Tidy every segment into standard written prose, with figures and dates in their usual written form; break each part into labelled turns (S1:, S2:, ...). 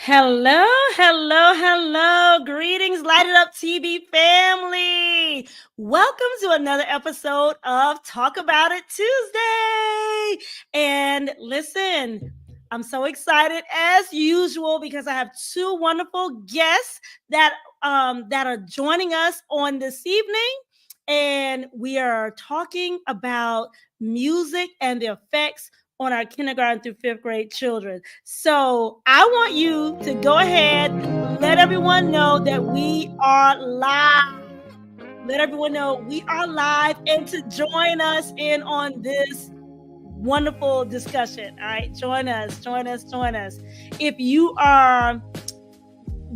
S1: Hello, hello, hello. Greetings, Light It Up TV family. Welcome to another episode of Talk About It Tuesday. And listen, I'm so excited as usual because I have two wonderful guests that are joining us on this evening. And we are talking about music and the effects on our kindergarten through fifth grade children. So I want you to go ahead, let everyone know that we are live. Let everyone know we are live and to join us in on this wonderful discussion. All right, join us. If you are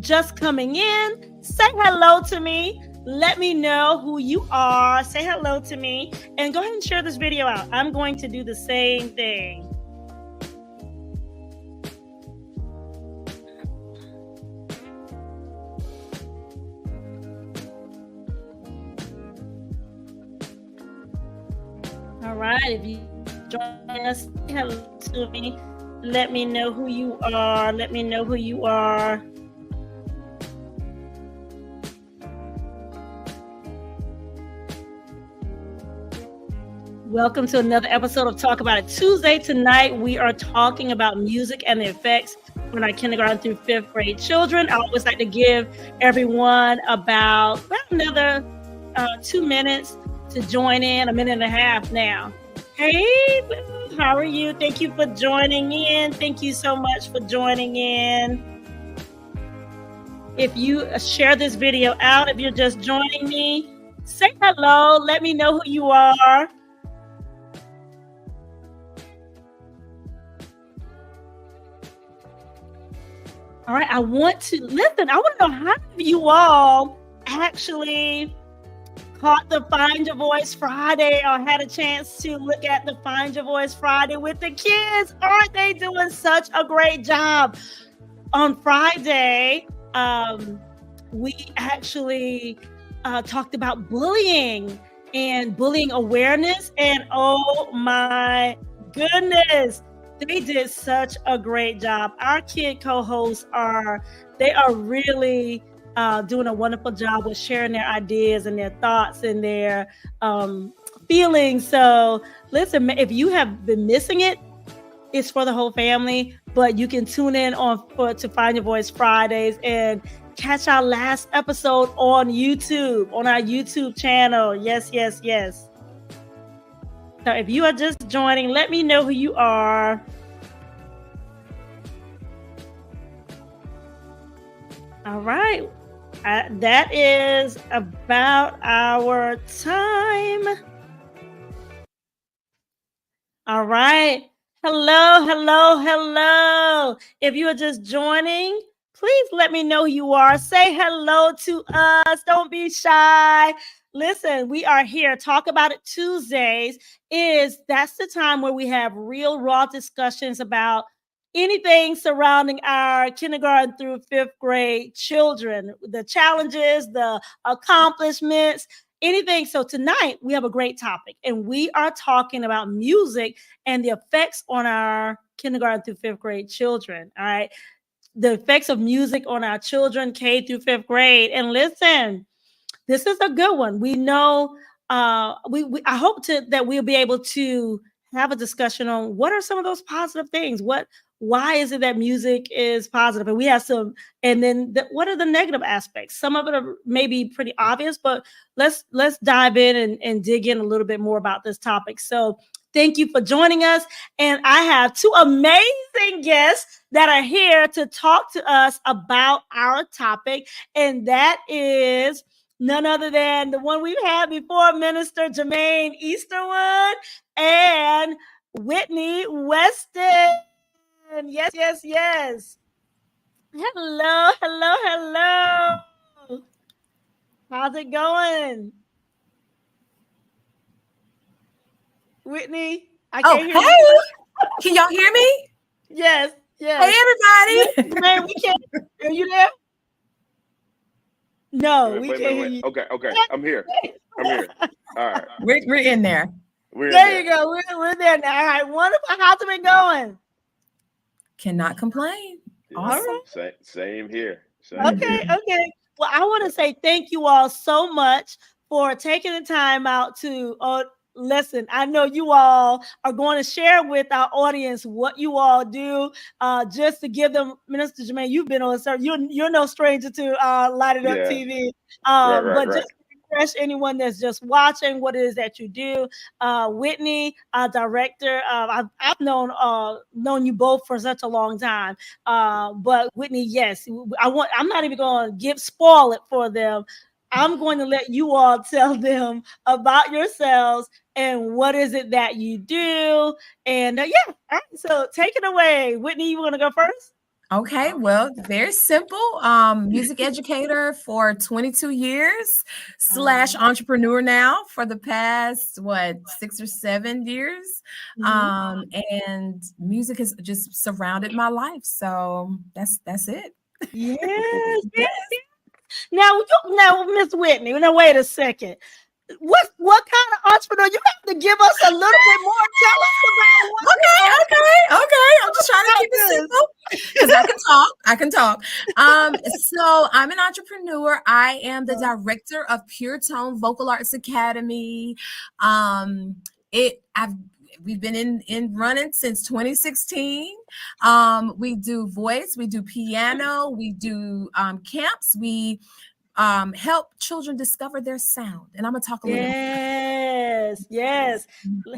S1: just coming in, say hello to me. Let me know who you are. Say hello to me and go ahead and share this video out. I'm going to do the same thing. All right, if you join us, say hello to me. Let me know who you are. Welcome to another episode of Talk About It Tuesday. Tonight, we are talking about music and the effects on our kindergarten through fifth grade children. I always like to give everyone about another 2 minutes to join in, a minute and a half now. Hey, how are you? Thank you for joining in. Thank you so much for joining in. If you share this video out, if you're just joining me, say hello. Let me know who you are. All right, I want to know how many of you all actually caught the Find Your Voice Friday or had a chance to look at the Find Your Voice Friday with the kids. Aren't they doing such a great job? On Friday, we actually talked about bullying and bullying awareness. And oh my goodness, they did such a great job. Our kid co-hosts are really doing a wonderful job with sharing their ideas and their thoughts and their feelings. So listen, if you have been missing it, it's for the whole family, but you can tune in to Find Your Voice Fridays and catch our last episode on YouTube, on our YouTube channel. Yes. So if you are just joining, let me know who you are. All right. That is about our time. All right. Hello. If you are just joining, please let me know who you are. Say hello to us. Don't be shy. Listen, we are here. Talk About It Tuesdays that's the time where we have real raw discussions about anything surrounding our kindergarten through fifth grade children, the challenges, the accomplishments, anything. So tonight we have a great topic and we are talking about music and the effects on our kindergarten through fifth grade children. All right. The effects of music on our children, K through fifth grade. And listen, this is a good one. We know, I hope that we'll be able to have a discussion on what are some of those positive things. Why is it that music is positive? And we have some, and then what are the negative aspects? Some of it are maybe pretty obvious, but let's dive in and dig in a little bit more about this topic. So thank you for joining us. And I have two amazing guests that are here to talk to us about our topic. And that is none other than the one we've had before, Minister Jermaine Easterwood and Whitney Weston. Yes. Hello. How's it going? Whitney, I can't hear you.
S2: Can y'all hear me?
S1: Yes.
S2: Hey, everybody.
S1: Man, we can't. Are you there? No, we can't hear you.
S3: Okay. I'm here. All right.
S2: We're in there.
S1: There you go. We're there now. All right. Wonderful. How's it been going?
S2: Cannot complain. Awesome.
S3: Same here. Same
S1: Okay,
S3: here.
S1: okay. Well, I want to say thank you all so much for taking the time out to listen. I know you all are going to share with our audience what you all do, just to give them, Minister Jermaine, you've been on, sir. You're no stranger to Light It Up
S3: Yeah.
S1: TV.
S3: Right.
S1: Just to refresh anyone that's just watching what it is that you do. Whitney, director, I've known you both for such a long time. But Whitney, yes, I'm not even going to spoil it for them. I'm going to let you all tell them about yourselves and what is it that you do. And all right, so take it away. Whitney, you want to go first?
S2: Okay, well, very simple. Music educator for 22 years / entrepreneur now for the past 6 or 7 years. And music has just surrounded my life. So that's it.
S1: Yes. Now, Miss Whitney, now wait a second. What kind of entrepreneur? You have to give us a little bit more. Tell us about what.
S2: Okay. I'm just trying to keep it simple because I can talk. So I'm an entrepreneur. I am the director of Puretone Vocal Arts Academy. We've been in running since 2016. We do voice, we do piano, we do camps, we help children discover their sound. And I'm gonna talk a little bit.
S1: Yes.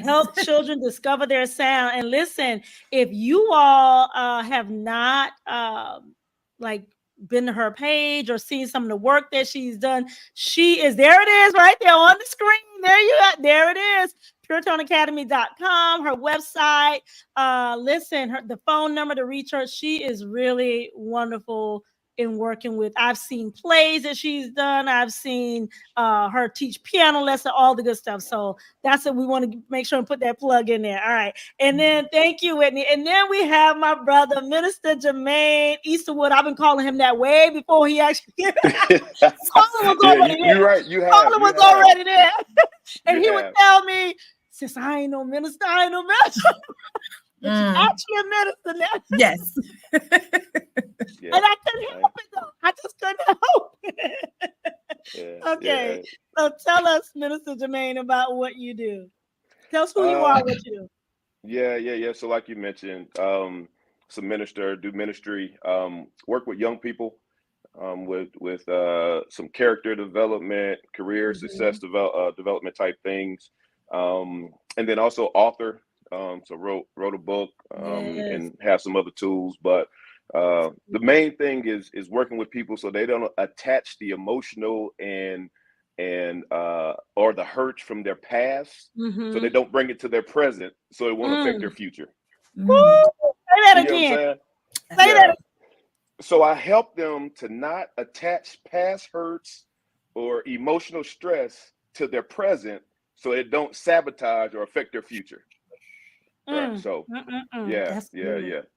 S1: Help children discover their sound. And listen, if you all have not been to her page or seen some of the work that she's done, there it is right there on the screen. There it is. PuretoneAcademy.com, her website. Listen, the phone number to reach her. She is really wonderful in working with. I've seen plays that she's done. I've seen her teach piano lesson, all the good stuff. So that's what we want to make sure and put that plug in there. All right. And then thank you, Whitney. And then we have my brother, Minister Jermaine Easterwood. I've been calling him that way before he actually Colin was already there.
S3: You're right.
S1: Colin was already there. And he would tell me, "Sis, I ain't no minister. I ain't no minister." Actually a minister now.
S2: Yes.
S1: And I couldn't help it though. I just couldn't help it. Okay. So tell us, Minister Jermaine, about what you do. Tell us who you are, what you do.
S3: Yeah. So like you mentioned, some minister, do ministry, work with young people, with some character development, career success development type things. And then also author. So wrote a book and have some other tools, but the main thing is working with people so they don't attach the emotional and or the hurt from their past, so they don't bring it to their present, so it won't affect their future.
S1: Woo! Say that again. Say that.
S3: So I help them to not attach past hurts or emotional stress to their present, so it don't sabotage or affect their future. Right. So yeah.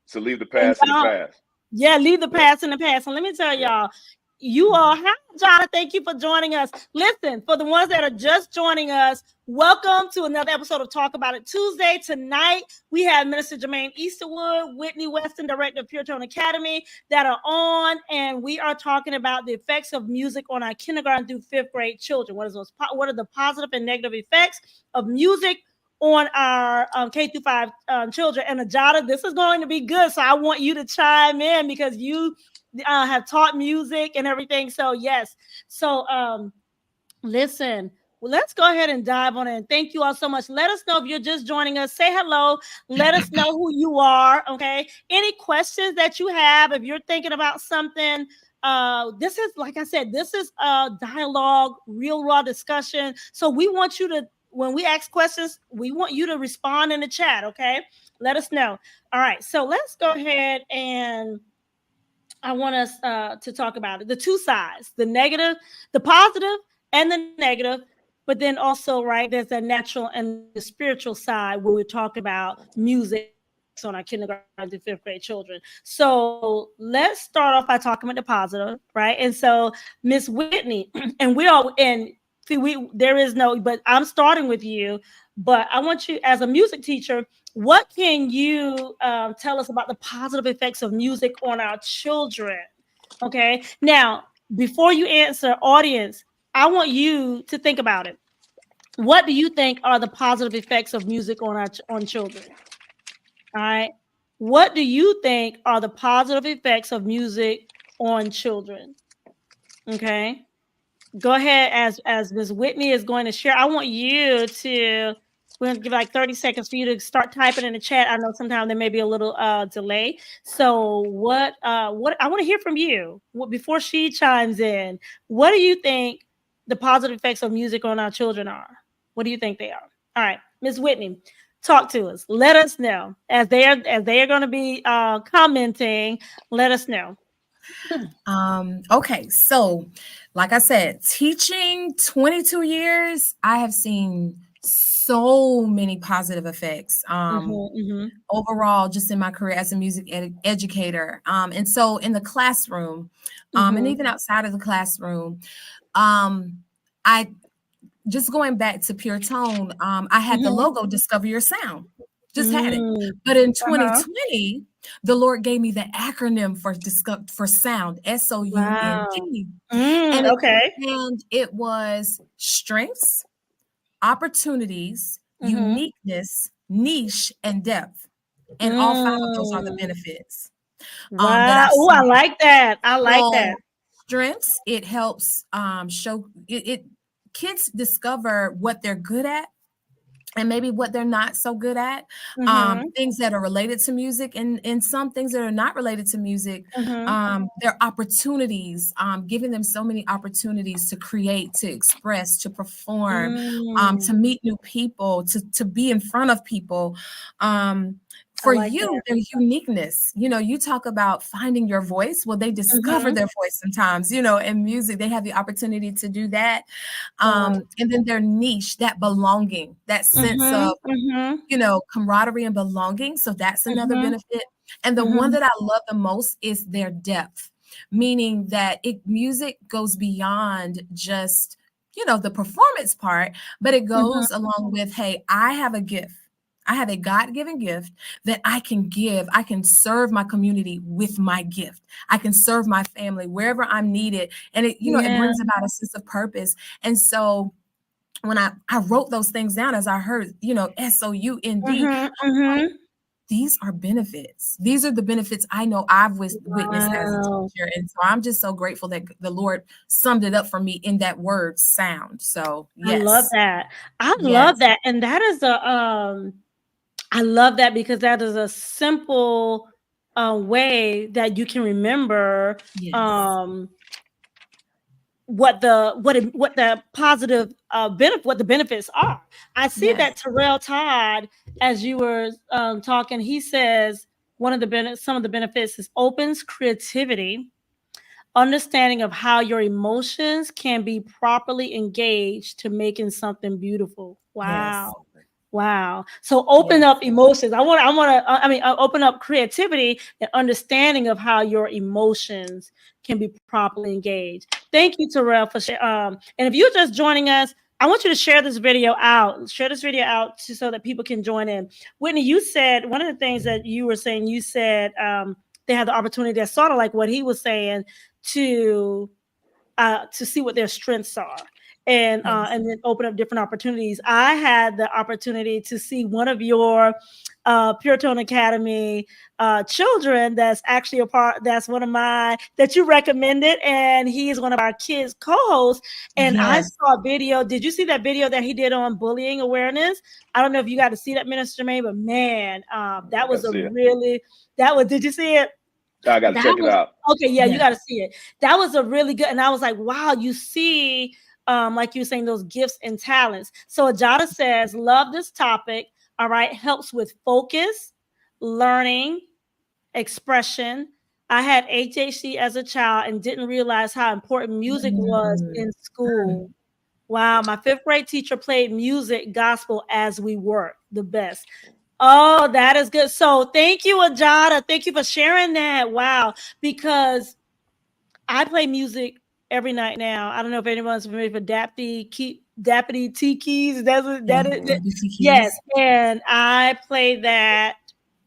S3: So leave the past in the past.
S1: Yeah, leave the past in the past. And let me tell y'all, you all, hi, John, thank you for joining us. Listen, for the ones that are just joining us, welcome to another episode of Talk About It Tuesday. Tonight, we have Minister Jermaine Easterwood, Whitney Weston, director of Puretone Academy, that are on, and we are talking about the effects of music on our kindergarten through 5th grade children. What are the positive and negative effects of music on our K-5 children? And Ajada, this is going to be good. So I want you to chime in because you have taught music and everything. So yes. So listen, well, let's go ahead and dive on it. And thank you all so much. Let us know if you're just joining us. Say hello. Let us know who you are. Okay. Any questions that you have, if you're thinking about something, this is, like I said, this is a dialogue, real raw discussion. So we want you to, when we ask questions, we want you to respond in the chat, okay? Let us know. All right, so let's go ahead and I want us to talk about it. The two sides, the negative, the positive and the negative, but then also, right, there's the natural and the spiritual side where we're talking about music on our kindergarten to 5th grade children. So let's start off by talking about the positive, right? And so Miss Whitney, and there is no, but I'm starting with you. But I want you, as a music teacher, what can you tell us about the positive effects of music on our children? Okay. Now, before you answer, audience, I want you to think about it. What do you think are the positive effects of music on children? All right. What do you think are the positive effects of music on children? Okay. Go ahead, as Ms. Whitney is going to share. I want you to, we're going to give like 30 seconds for you to start typing in the chat. I know sometimes there may be a little delay. So what I want to hear from you before she chimes in. What do you think the positive effects of music on our children are? What do you think they are? All right, Ms. Whitney, talk to us. Let us know as they are going to be commenting. Let us know.
S2: Okay, so like I said, teaching 22 years, I have seen so many positive effects. Overall, just in my career as a music educator. And so in the classroom, and even outside of the classroom, I just going back to Puretone, I had the logo Discover Your Sound. Just had it. But in 2020, the Lord gave me the acronym for sound, SOUND. And it was strengths, opportunities, uniqueness, niche, and depth. And all 5 of those are the benefits.
S1: Wow. Oh, I like that. I like that.
S2: Strengths, it helps show it kids discover what they're good at and maybe what they're not so good at, things that are related to music and some things that are not related to music. Their opportunities, giving them so many opportunities to create, to express, to perform, to meet new people, to be in front of people. For you, their uniqueness, you talk about finding your voice. Well, they discover their voice sometimes, in music, they have the opportunity to do that. And then their niche, that belonging, that sense of, camaraderie and belonging. So that's another benefit. And the one that I love the most is their depth, meaning that music goes beyond just, the performance part, but it goes along with, hey, I have a gift. I have a God-given gift that I can give. I can serve my community with my gift. I can serve my family wherever I'm needed. And it brings about a sense of purpose. And so when I wrote those things down, as I heard, SOUND, these are benefits. These are the benefits I know I've witnessed as a teacher. And so I'm just so grateful that the Lord summed it up for me in that word sound. So yes.
S1: I love that. Love that. And that is I love that because that is a simple way that you can remember what the positive benefit, what the benefits are. I see that Terrell Todd, as you were talking, he says some of the benefits is opens creativity, understanding of how your emotions can be properly engaged to making something beautiful. Wow. Yes. Wow. So open up emotions. Open up creativity and understanding of how your emotions can be properly engaged. Thank you, Terrell, for sharing. And if you're just joining us, I want you to share this video out. Share this video out so that people can join in. Whitney, you said one of the things that you were saying, you said they had the opportunity, that's sort of like what he was saying, to see what their strengths are. And then open up different opportunities. I had the opportunity to see one of your Puretone Academy children that's actually that's one of that you recommended, and he's one of our kids co-hosts. And I saw a video. Did you see that video that he did on bullying awareness? I don't know if you got to see that, Minister Jermaine, but man, did you see it?
S3: I got to check it out.
S1: Okay, you got to see it. That was a really good, and I was like, wow, you see, like you were saying, those gifts and talents. So Ajada says, love this topic. All right, helps with focus, learning, expression. I had HHC as a child and didn't realize how important music was in school. Wow, my 5th grade teacher played music, gospel as we worked. The best. Oh, that is good. So thank you, Ajada. Thank you for sharing that. Wow. Because I play music every night now. I don't know if anyone's familiar with Dappy T Keys. Yes. And I play that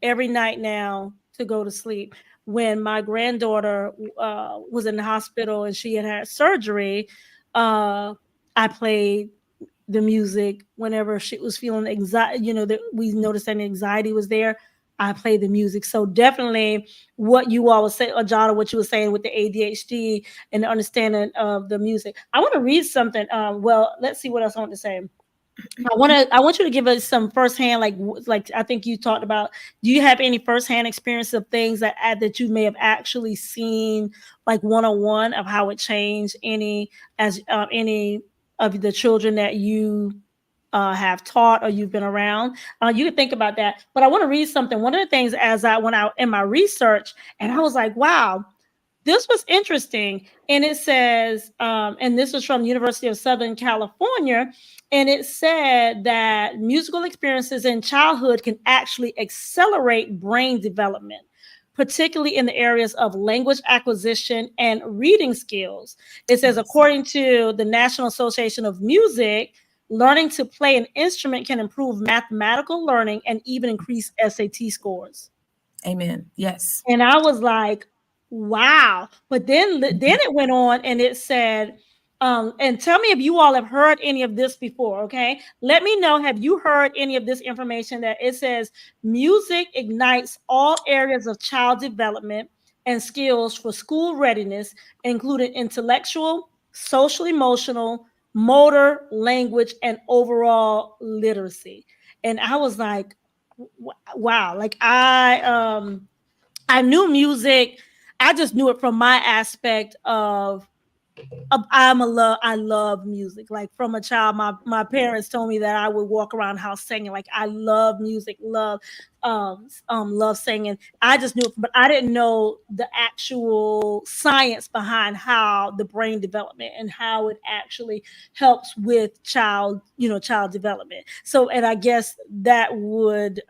S1: every night now to go to sleep. When my granddaughter was in the hospital and she had surgery, I played the music whenever she was feeling anxiety, that we noticed that anxiety was there. I play the music. So definitely what you all was saying, Ajana, what you were saying with the ADHD and the understanding of the music. I want to read something. Well, let's see what else I want to say. I want you to give us some firsthand, like I think you talked about. Do you have any firsthand experience of things that you may have actually seen, like one-on-one, of how it changed any of the children that you have taught or you've been around? You can think about that. But I want to read something. One of the things as I went out in my research, and I was like, wow, this was interesting. And it says, and this was from the University of Southern California, and it said that musical experiences in childhood can actually accelerate brain development, particularly in the areas of language acquisition and reading skills. It says, according to the National Association of Music, learning to play an instrument can improve mathematical learning and even increase SAT scores.
S2: Amen. Yes.
S1: And I was like, wow. But then it went on and it said, and tell me if you all have heard any of this before, okay? Let me know, have you heard any of this information that it says music ignites all areas of child development and skills for school readiness, including intellectual, social, emotional, motor, language, and overall literacy. And I was like, wow. Like I knew music. I just knew it from my aspect of I love music. Like from a child, my parents told me that I would walk around the house singing. Like I love music, love singing. I just knew it, but I didn't know the actual science behind how the brain development and how it actually helps with child development. So, and I guess that would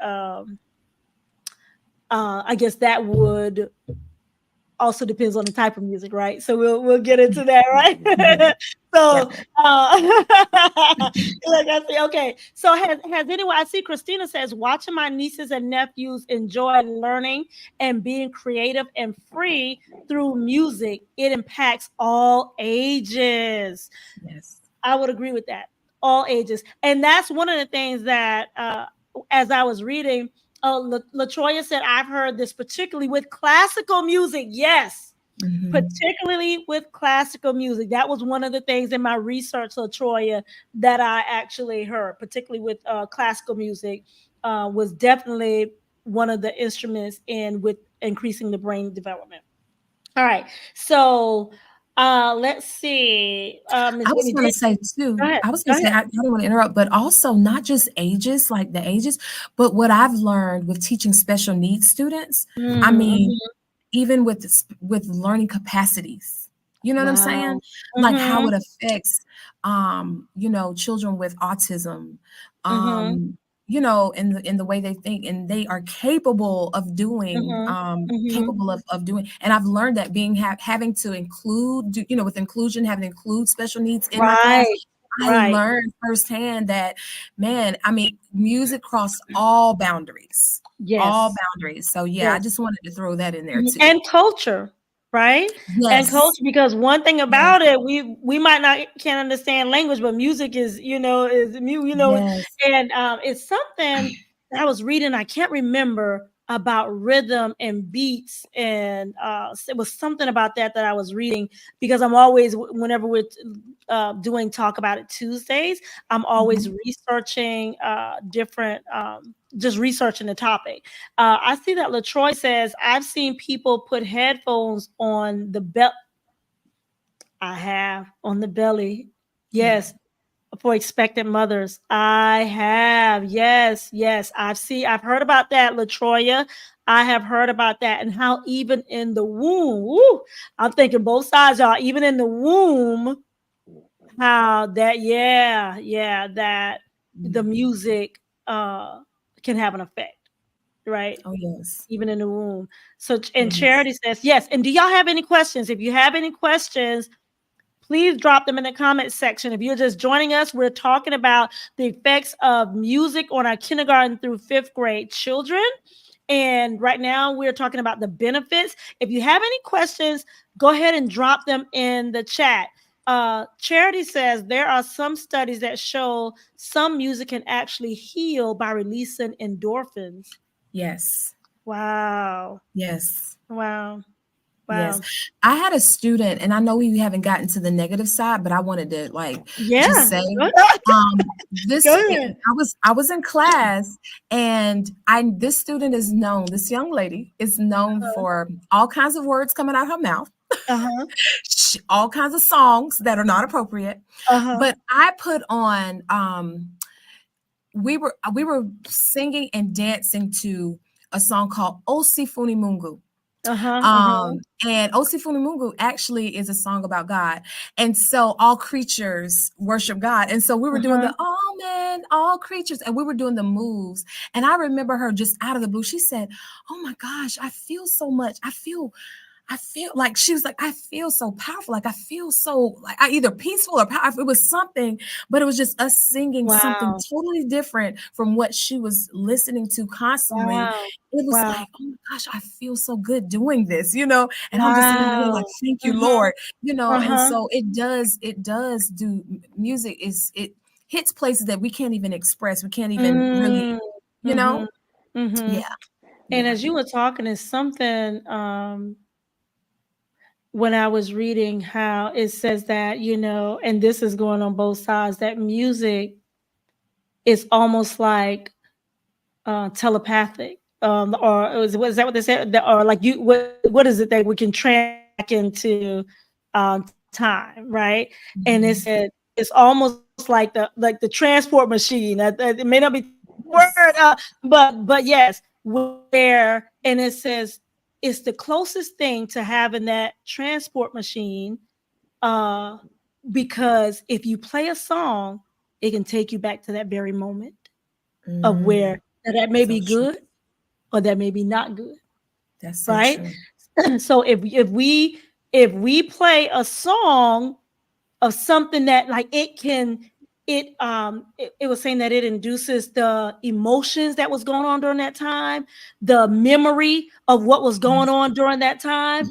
S1: also depends on the type of music, right? So we'll get into that, right? So like I say, okay. So has anyone? I see Christina says, watching my nieces and nephews enjoy learning and being creative and free through music. It impacts all ages.
S2: Yes,
S1: I would agree with that. All ages, and that's one of the things that as I was reading. LaTroya said, I've heard this particularly with classical music. Yes, particularly with classical music. That was one of the things in my research, LaTroya, that I actually heard, particularly with classical music, was definitely one of the instruments with increasing the brain development. All right. So let's see.
S2: I was going to say too, I don't want to interrupt, but also not just ages, like the ages, but what I've learned with teaching special needs students, I mean, even with learning capacities, you know what I'm saying? Like how it affects, children with autism, in the way they think, and they are capable of doing, and I've learned that having to include, with inclusion, having to include special needs in my class, I learned firsthand that, man, I mean, music crossed all boundaries. Yes. All boundaries. So I just wanted to throw that in there too.
S1: And culture. Right? Yes. And culture, because one thing about it, we might not can't understand language, but music is, and it's something that I was reading. I can't remember about rhythm and beats, and it was something about that I was reading, because I'm always, whenever we're doing Talk About It Tuesdays, I'm always researching different just researching the topic. I see that LaTroy says, I've seen people put headphones on the belt. I have, on the belly. Yes. For expectant mothers. I have. Yes. I've heard about that, LaTroya. I have heard about that, and how even in the womb, I'm thinking both sides, y'all, even in the womb, how that, that the music can have an effect. Right.
S2: Oh, yes.
S1: Even in the womb. So, and Charity says, yes. And do y'all have any questions? If you have any questions, please drop them in the comment section. If you're just joining us, we're talking about the effects of music on our kindergarten through 5th grade children. And right now we're talking about the benefits. If you have any questions, go ahead and drop them in the chat. Charity says there are some studies that show some music can actually heal by releasing endorphins.
S2: Yes.
S1: Wow.
S2: Yes.
S1: Wow. Wow.
S2: Yes. I had a student, and I know we haven't gotten to the negative side, but I wanted to just say this. I was in class, and this student is known, this young lady is known for all kinds of words coming out her mouth. All kinds of songs that are not appropriate. But I put on we were singing and dancing to a song called Osifuni Mungu. And Osifuni Mungu actually is a song about God. And so all creatures worship God. And so we were doing the all men, all creatures, and we were doing the moves. And I remember her just out of the blue. She said, "Oh my gosh, I feel so much. I feel like," she was like, "I feel so powerful. Like I feel so like I either peaceful or powerful." It was something, but it was just us singing something totally different from what she was listening to constantly. It was like, "Oh my gosh, I feel so good doing this," and I'm just sitting here like, "Thank you, Lord," And so it does do music it hits places that we can't even express. We can't even really, yeah.
S1: And as you were talking, it's something when I was reading how it says that, and this is going on both sides, that music is almost like telepathic. Or was that what they said? Or like what is it that we can track into time, right? And it said it's almost like the transport machine. It may not be word, but yes, where, and it says it's the closest thing to having that transport machine, because if you play a song, it can take you back to that very moment of where that may be good or that may be not good.
S2: That's so
S1: right.
S2: True.
S1: So if we play a song of something that like it was saying that it induces the emotions that was going on during that time, the memory of what was going on during that time.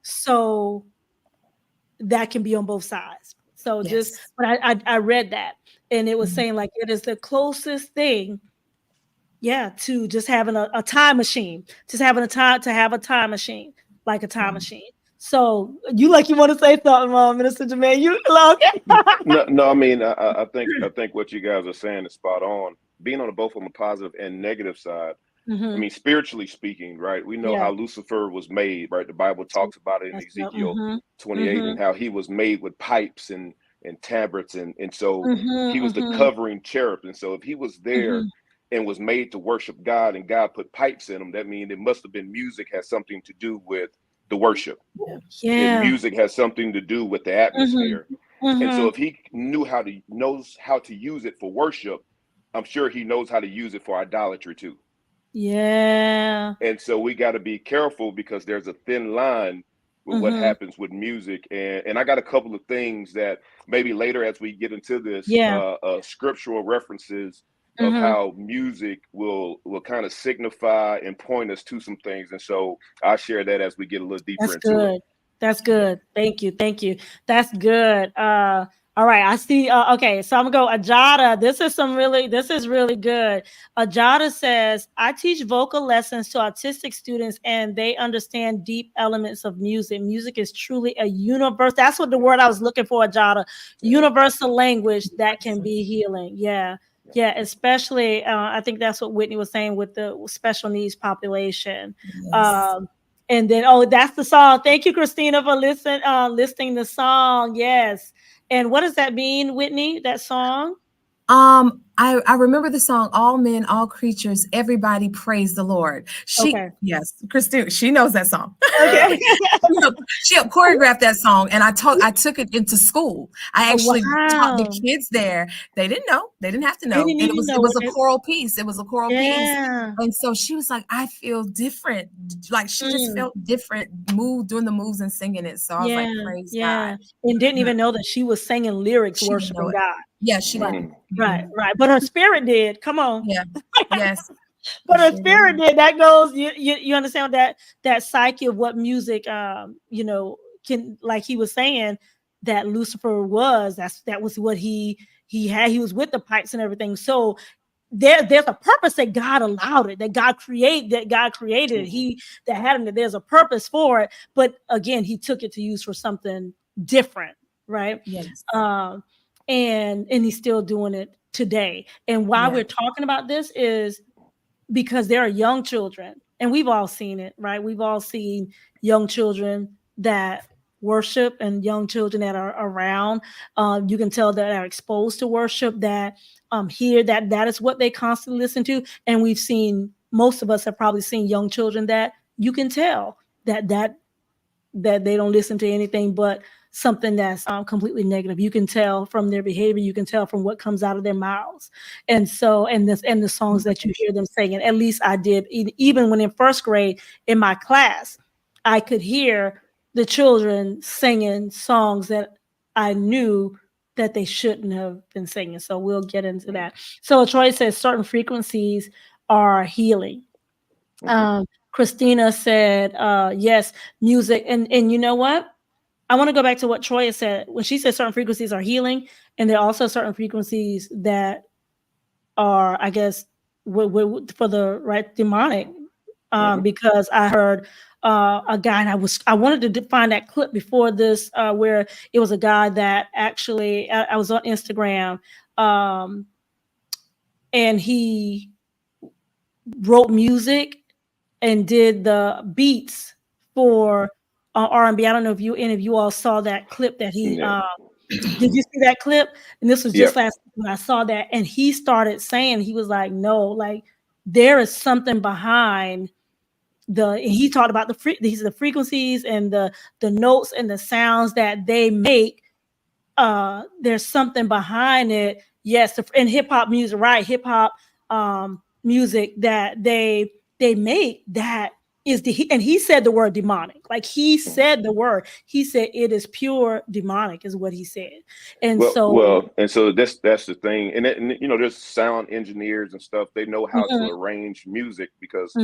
S1: So that can be on both sides. So but I read that, and it was saying like it is the closest thing, to just having a time machine, just having a time machine, like a time machine. So you want to say something, Minister Jermaine? You okay?
S3: No. I mean, I think what you guys are saying is spot on. Being on both on the positive and negative side. I mean, spiritually speaking, right? We know how Lucifer was made, right? The Bible talks about it in Ezekiel 28, and how he was made with pipes and tabrets, and so he was the covering cherub. And so if he was there and was made to worship God, and God put pipes in him, that means it must have been music has something to do with the worship. And music has something to do with the atmosphere. And so if he knows how to use it for worship, I'm sure he knows how to use it for idolatry too. And so we got to be careful, because there's a thin line with what happens with music. And I got a couple of things that maybe later, as we get into this, scriptural references of how music will kind of signify and point us to some things. And so I'll share that as we get a little deeper into it.
S1: That's good. Thank you. That's good. All right. I see. Okay. So I'm going to go. Ajada, this is really good. Ajada says, I teach vocal lessons to autistic students, and they understand deep elements of music. Music is truly a universe. That's what the word I was looking for, Ajada. Universal language that can be healing. Yeah. Especially, I think that's what Whitney was saying with the special needs population. And then, that's the song. Thank you, Christina, for listing the song. Yes. And what does that mean, Whitney, that song?
S2: I remember the song, All Men, All Creatures, Everybody Praise the Lord. Yes, Christine, she knows that song.
S1: Okay.
S2: She helped choreograph that song, and I took it into school. I actually taught the kids there. They didn't know. They didn't have to know. And it was a choral piece. It was a choral piece. And so she was like, I feel different. Like she just felt different, doing the moves and singing it. So I was like, praise God.
S1: And didn't even know that she was singing lyrics, worshiping God.
S2: Yeah, she did.
S1: Right. But her spirit did. Come on.
S2: Yeah. Yes.
S1: But her spirit did. That goes. You understand that psyche of what music, can, like he was saying, that Lucifer was. That was what he had. He was with the pipes and everything. So there's a purpose that God allowed it. That God created. He that had him. That there's a purpose for it. But again, he took it to use for something different. Right.
S2: Yes.
S1: And he's still doing it today. And why we're talking about this is because there are young children, and we've all seen it, right? We've all seen young children that worship and young children that are around. You can tell that are exposed to worship, that hear that is what they constantly listen to. And we've seen, most of us have probably seen young children that you can tell that they don't listen to anything but something that's completely negative. You can tell from their behavior. You can tell from what comes out of their mouths. And so, and the songs that you hear them singing, at least I did, even when in first grade in my class, I could hear the children singing songs that I knew that they shouldn't have been singing. So we'll get into that. So Troy says certain frequencies are healing. Christina said, yes, music. And you know what? I want to go back to what Troy said when she said certain frequencies are healing, and there are also certain frequencies that are, I guess, for the right demonic. Because I heard a guy, and I wanted to find that clip before this, where it was a guy that actually I was on Instagram, and he wrote music and did the beats for R&B. I don't know if any of you all saw that clip that he did. You see that clip? And this was just last week when I saw that, and he started saying, he was like, no, like there is something behind he talked about the frequencies and the notes and the sounds that they make. There's something behind it. Yes, in hip hop music, right? Hip hop music that they make, that is and he said the word demonic. Like he said the word. He said it is pure demonic, is what he said. And so
S3: that's the thing. And there's sound engineers and stuff. They know how to arrange music, because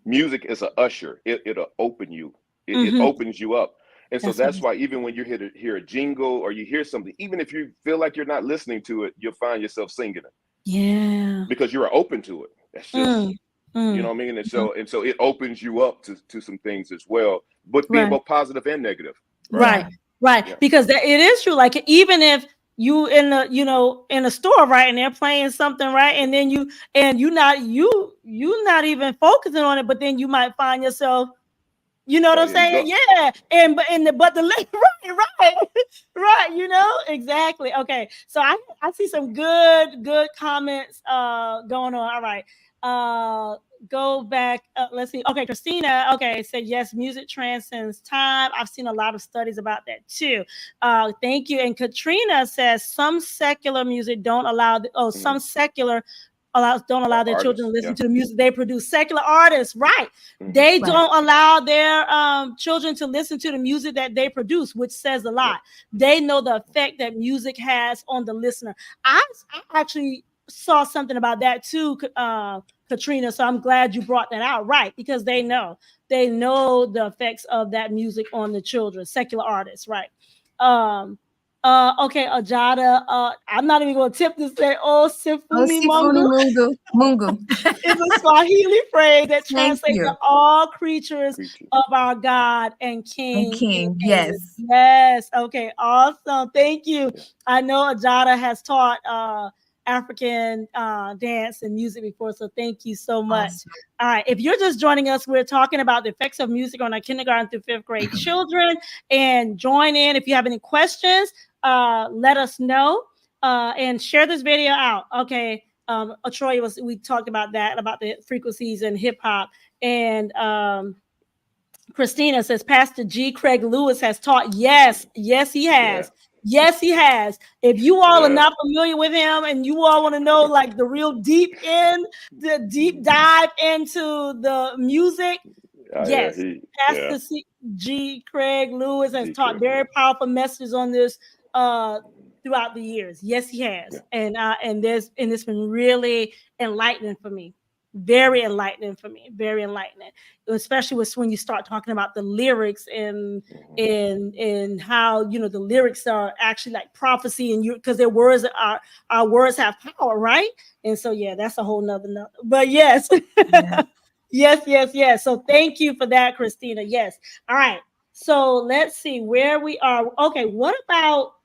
S3: music is an usher. It'll open you. It opens you up. And so that's why even when you hear a jingle or you hear something, even if you feel like you're not listening to it, you'll find yourself singing it.
S1: Yeah.
S3: Because you're open to it. That's just you know what I mean? And so it opens you up to some things as well, but being both positive and negative.
S1: Right. Yeah. Because it is true. Like even if you in a store, right, and they're playing something, right, and then you not even focusing on it, but then you might find yourself, you know what I'm saying? Yeah. But the right, exactly. Okay. So I see some good comments going on. All right. Go back. Let's see. Okay, Christina. Okay, said yes. Music transcends time. I've seen a lot of studies about that too. Thank you. And Katrina says some secular music don't allow. Some secular don't allow their children to listen to the music they produce. Secular artists, right? They don't allow their children to listen to the music that they produce, which says a lot. They know the effect that music has on the listener. I actually saw something about that too, Katrina. So I'm glad you brought that out, right? Because they know the effects of that music on the children, secular artists, right? Okay, Ajada. I'm not even going to tip to say, Sifuni
S2: Mungu.
S1: It's a Swahili phrase that translates to all creatures of our God and King. Yes. Okay, awesome. Thank you. I know Ajada has taught African dance and music before, so thank you so much. Awesome. All right, if you're just joining us, we're talking about the effects of music on our kindergarten through 5th grade children, and join in if you have any questions. Let us know. and share this video out. Okay. Troy we talked about that, about the frequencies in hip hop. And Christina says, Pastor G. Craig Lewis has taught. Yes, yes, he has. Yeah. Yes, he has. If you all are not familiar with him and you all want to know like the real deep dive into the music, yes, Pastor G. Craig Lewis has taught very powerful messages on this throughout the years. Yes, he has. Yeah. And it's been really enlightening for me. Very enlightening for me. Very enlightening, especially when you start talking about the lyrics and how the lyrics are actually like prophecy, and because their words our words have power, right? And so that's a whole nother. But yes, yes. So thank you for that, Christina. Yes. All right. So let's see where we are. Okay. What about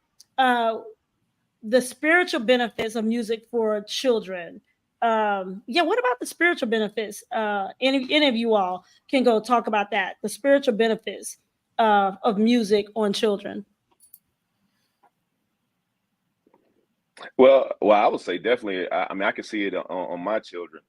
S1: the spiritual benefits of music for children? What about the spiritual benefits? Any of you all can go talk about that, the spiritual benefits of music on children.
S3: Well, I would say definitely. I mean, I can see it on my children.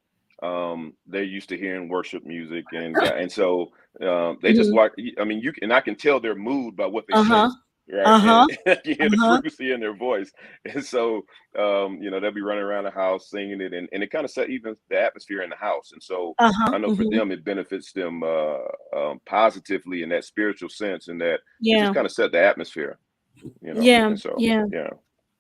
S3: They're used to hearing worship music, and so they just like. I mean, I can tell their mood by what they say. Right. You hear the frequency in their voice. And so, they'll be running around the house singing it, and it kind of set even the atmosphere in the house. And so I know for them, it benefits them positively in that spiritual sense, and that it just kind of set the atmosphere, And so,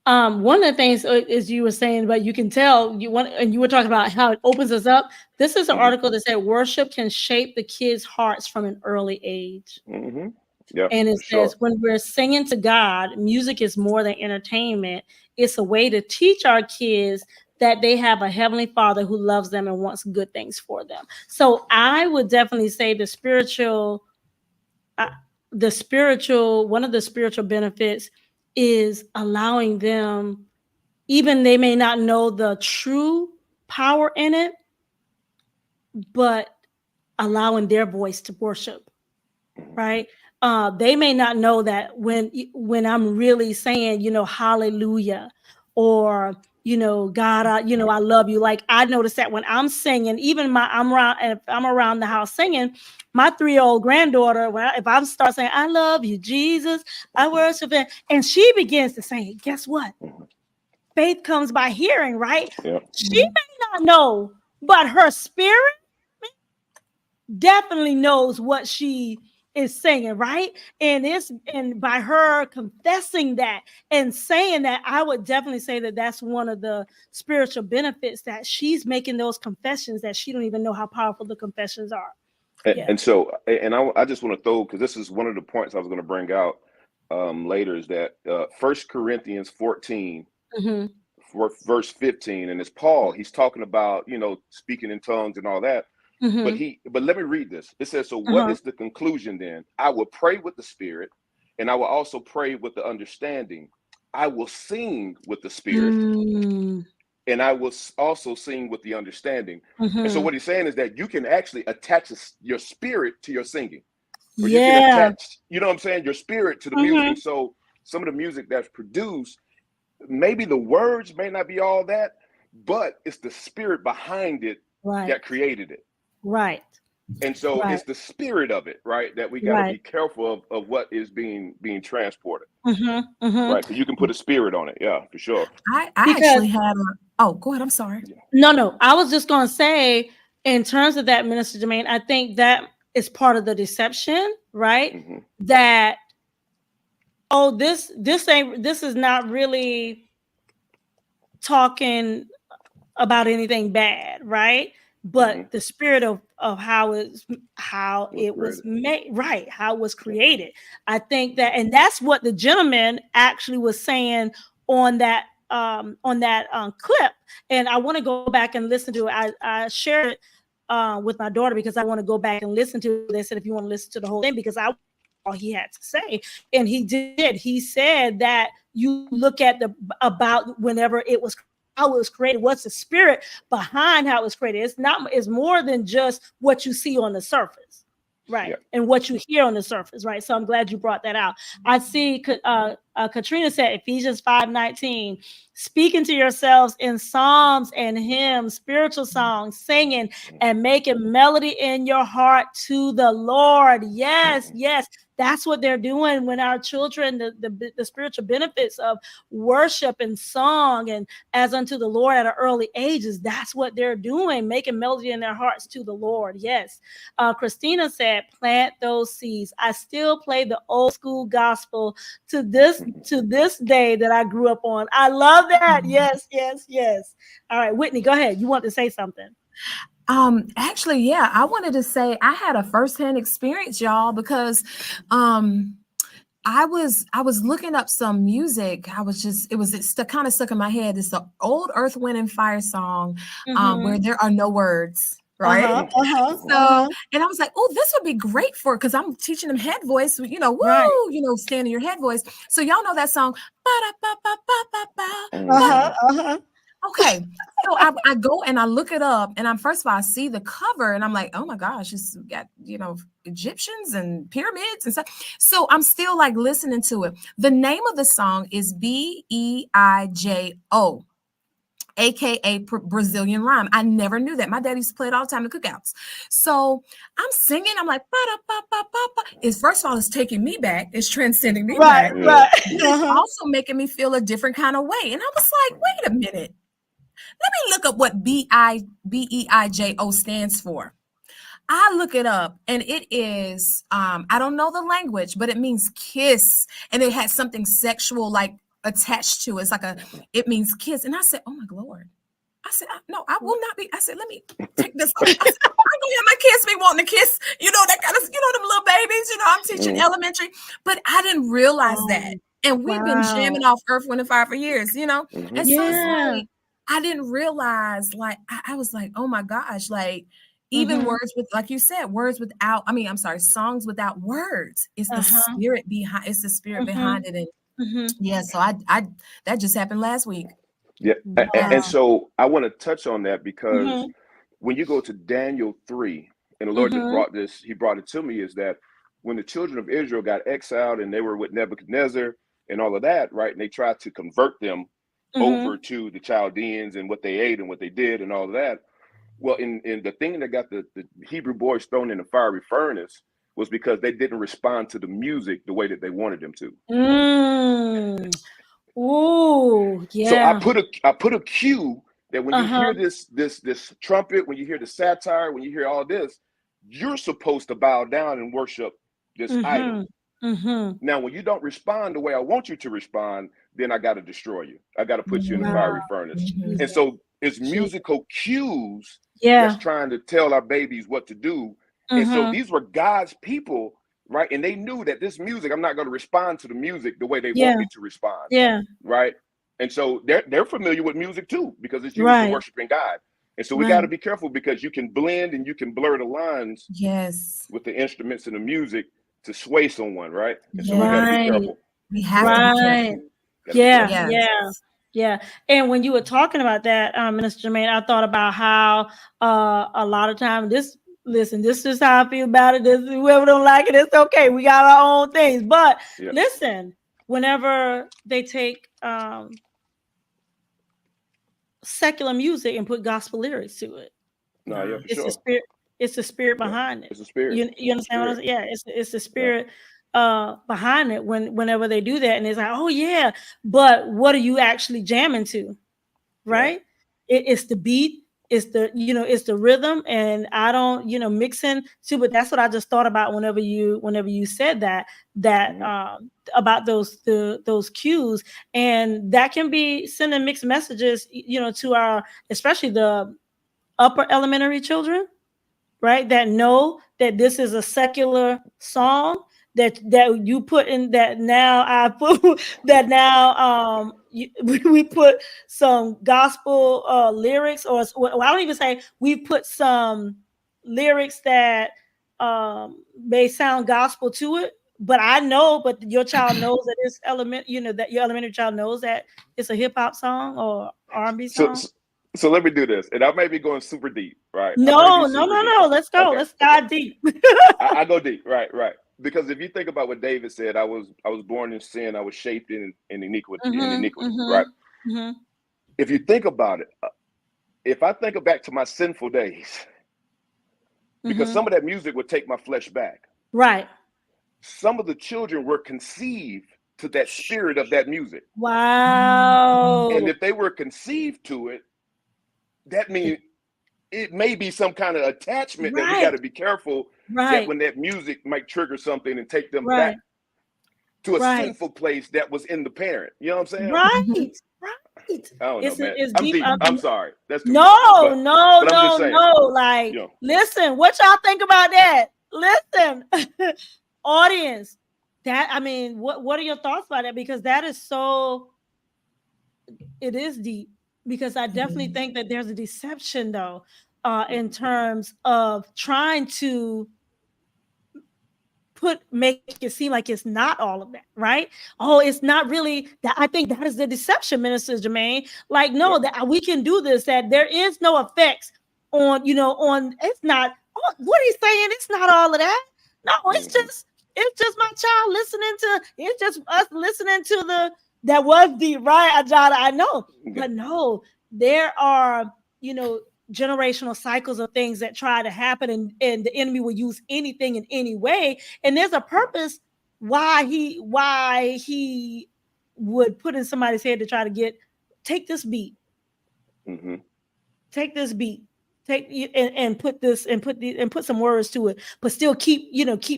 S1: one of the things is you were saying, but you can tell you were talking about how it opens us up. This is an article that said worship can shape the kids' hearts from an early age.
S3: Yeah,
S1: and it says when we're singing to God, music is more than entertainment. It's a way to teach our kids that they have a heavenly Father who loves them and wants good things for them. So I would definitely say one of the spiritual benefits is allowing them, even they may not know the true power in it, but allowing their voice to worship, right? They may not know that when I'm really saying, hallelujah, or, God, I love you. Like I noticed that when I'm singing, even if I'm around the house singing, my 3-year-old granddaughter, if I start saying, I love you, Jesus, I worship him, and she begins to sing it, guess what? Faith comes by hearing, right? Yeah. She may not know, but her spirit definitely knows what she is singing, right? And by her confessing that and saying that, I would definitely say that that's one of the spiritual benefits, that she's making those confessions that she don't even know how powerful the confessions are.
S3: And so I just want to throw, because this is one of the points I was going to bring out later, is that 1 Corinthians 14 verse 15, and it's Paul, he's talking about speaking in tongues and all that. But let me read this. It says, so what is the conclusion then? I will pray with the spirit, and I will also pray with the understanding. I will sing with the spirit, and I will also sing with the understanding. And so what he's saying is that you can actually attach your spirit to your singing. Or you can attach, your spirit to the music. So some of the music that's produced, maybe the words may not be all that, but it's the spirit behind it that created it.
S1: Right.
S3: And so it's the spirit of it, right, that we got to be careful of what is being transported. Right. So you can put a spirit on it. Yeah, for sure.
S2: I actually had go ahead. I'm sorry.
S1: No. I was just going to say, in terms of that, Minister Jermaine, I think that is part of the deception, right? That, this is not really talking about anything bad, right? But the spirit of how it was made, right? How it was created. I think that, and that's what the gentleman actually was saying on that clip. And I want to go back and listen to it. I shared it with my daughter because I want to go back and listen to this. And if you want to listen to the whole thing, because all he had to say, and he did. He said that you look at about whenever it was, how it was created, what's the spirit behind how it was created. It's more than just what you see on the surface, right? And what you hear on the surface, right? So I'm glad you brought that out. I see Katrina said Ephesians 5:19, speaking to yourselves in psalms and hymns, spiritual songs, singing and making melody in your heart to the Lord. Yes, yes. That's what they're doing when our children, the spiritual benefits of worship and song and as unto the Lord at an early ages. That's what they're doing, making melody in their hearts to the Lord. Yes. Christina said, plant those seeds. I still play the old school gospel to this day that I grew up on. I love that. Yes, yes, yes. All right, Whitney, go ahead. You want to say something?
S2: Actually, yeah, I wanted to say I had a firsthand experience, y'all, because I was looking up some music. It's kind of stuck in my head. It's the old Earth, Wind, and Fire song, where there are no words, right? And I was like, oh, this would be great for, because I'm teaching them head voice, woo, stand in your head voice. So y'all know that song. Okay, so I go and I look it up, and first of all, I see the cover, and I'm like, oh my gosh, it's got Egyptians and pyramids and stuff. So I'm still like listening to it. The name of the song is Beijo, aka Brazilian rhyme. I never knew that. My dad used to play it all the time at cookouts. So I'm singing. I'm like, first of all, it's taking me back. It's transcending me back.
S1: Right.
S2: It's also making me feel a different kind of way. And I was like, wait a minute. Let me look up what Beijo stands for. I look it up, and it is, I don't know the language, but it means kiss. And it has something sexual like attached to it. It means kiss. And I said, oh my Lord. I said, no, I will not be. I said, let me take this off. I said, I'm gonna have my kids be wanting to kiss, that kind of, them little babies, I'm teaching elementary, but I didn't realize that. And we've been jamming off Earth, Wind, and Fire for years, And so it's like, I didn't realize, like, I was like, oh my gosh, like, even words with, like you said, songs without words. It's the spirit behind. It's the spirit behind it, and so I that just happened last week.
S3: Yeah, and so I want to touch on that because when you go to Daniel 3, and the Lord just brought it to me, is that when the children of Israel got exiled and they were with Nebuchadnezzar and all of that, right, and they tried to convert them over to the Chaldeans and what they ate and what they did and all of that. Well, in the thing that got the Hebrew boys thrown in the fiery furnace was because they didn't respond to the music the way that they wanted them to.
S1: Ooh, yeah.
S3: So I put a cue that when you hear this trumpet, when you hear the satire, when you hear all this, you're supposed to bow down and worship this idol. Now, when you don't respond the way I want you to respond, then I got to destroy you. I got to put you in the fiery furnace. And so it's musical cues that's trying to tell our babies what to do. And so these were God's people, right? And they knew that this music, I'm not going to respond to the music the way they want me to respond. Right. And so they're familiar with music too, because it's used for worshiping God. And so we got to be careful, because you can blend and you can blur the lines with the instruments and the music to sway someone, right? And so we got to be careful.
S2: We have to be careful.
S1: Yeah. And when you were talking about that, Minister Jermaine, I thought about how a lot of times this is how I feel about it. This, whoever don't like it, it's okay. We got our own things. But listen, whenever they take secular music and put gospel lyrics to it, it's the spirit. It's the spirit behind it.
S3: It's the spirit.
S1: You understand what I'm saying? Yeah, it's the spirit behind it. Whenever they do that, and it's like, oh yeah, but what are you actually jamming to, right? It's the beat, it's the rhythm, and I don't mixing too. But that's what I just thought about whenever you said that about those cues, and that can be sending mixed messages, to our, especially the upper elementary children. Right, that know that this is a secular song that you put in, that now I put that now we put some gospel lyrics, or well, I don't even say we put some lyrics that may sound gospel to it, but your child knows that it's that your elementary child knows that it's a hip hop song or R&B song.
S3: So let me do this, and I may be going super deep, right?
S1: No. Let's go. Okay. Let's dive deep.
S3: I go deep, right. because if you think about what David said, I was born in sin, I was shaped in iniquity, right?
S1: Mm-hmm.
S3: If you think about it, if I think back to my sinful days, because some of that music would take my flesh back.
S1: Right.
S3: Some of the children were conceived to that spirit of that music.
S1: Wow.
S3: And if they were conceived to it, that means it may be some kind of attachment that we got to be careful that when that music might trigger something and take them back to a sinful place that was in the parent. You know what I'm saying?
S1: Right.
S3: I don't know, man.
S1: It's
S3: I'm
S1: deep.
S3: deep. I'm sorry. That's too
S1: no. Like, listen, what y'all think about that? Listen, audience. What are your thoughts about that? Because that is it is deep. Because I definitely think that there's a deception, though, in terms of trying to make it seem like it's not all of that, right? Oh, it's not really that. I think that is the deception, Minister Jermaine. Like, no, that we can do this, that there is no effects on, it's not, what he's saying, it's not all of that. No, it's just my child listening to, it's just us listening to that was the right, Ajada, I know. But no, there are, generational cycles of things that try to happen, and the enemy will use anything in any way. And there's a purpose why he would put in somebody's head to try to take this beat, take this beat, and put some words to it, but still keep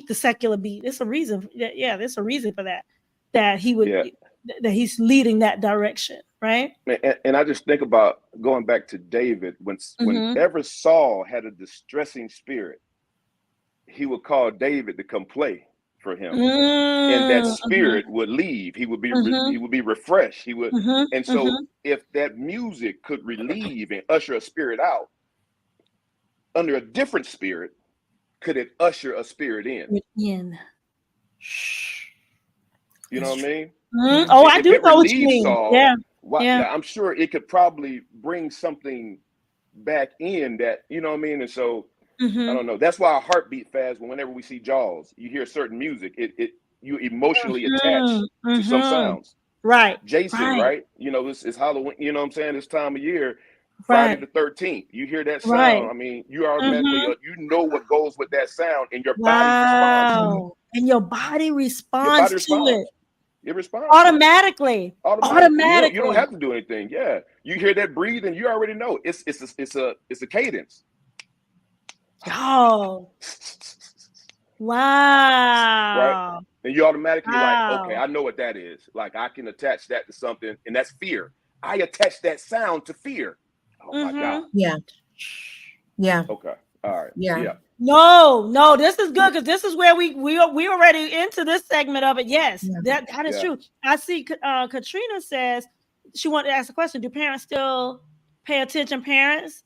S1: the secular beat. It's a reason. Yeah, there's a reason for that he would that he's leading that direction. Right.
S3: And I just think about going back to David, whenever Saul had a distressing spirit, he would call David to come play for him. And that spirit would leave. He would be refreshed. He would. And so if that music could relieve and usher a spirit out under a different spirit, could it usher a spirit in? You know what I mean?
S1: Oh, I do know what you mean.
S3: Saul, I'm sure it could probably bring something back in that, you know what I mean? And so, I don't know. That's why our heart beat fast whenever we see Jaws. You hear certain music, you emotionally attach to some sounds.
S1: Right.
S3: Jason, right? It's Halloween, you know what I'm saying? This time of year, Friday the 13th. You hear that sound. I mean, you automatically, you know what goes with that sound, and your body responds to it.
S1: And your body responds to it.
S3: It responds
S1: automatically.
S3: You don't have to do anything. Yeah, you hear that breathing, you already know it's a cadence.
S1: Oh, wow!
S3: Right, and you automatically like, okay, I know what that is. Like, I can attach that to something, and that's fear. I attach that sound to fear. Oh my God.
S2: Yeah.
S3: Okay. All right. Yeah.
S1: No, this is good, because this is where we already into this segment of it. Yes, that is true. I see Katrina says she wanted to ask a question. Do parents still pay attention? Parents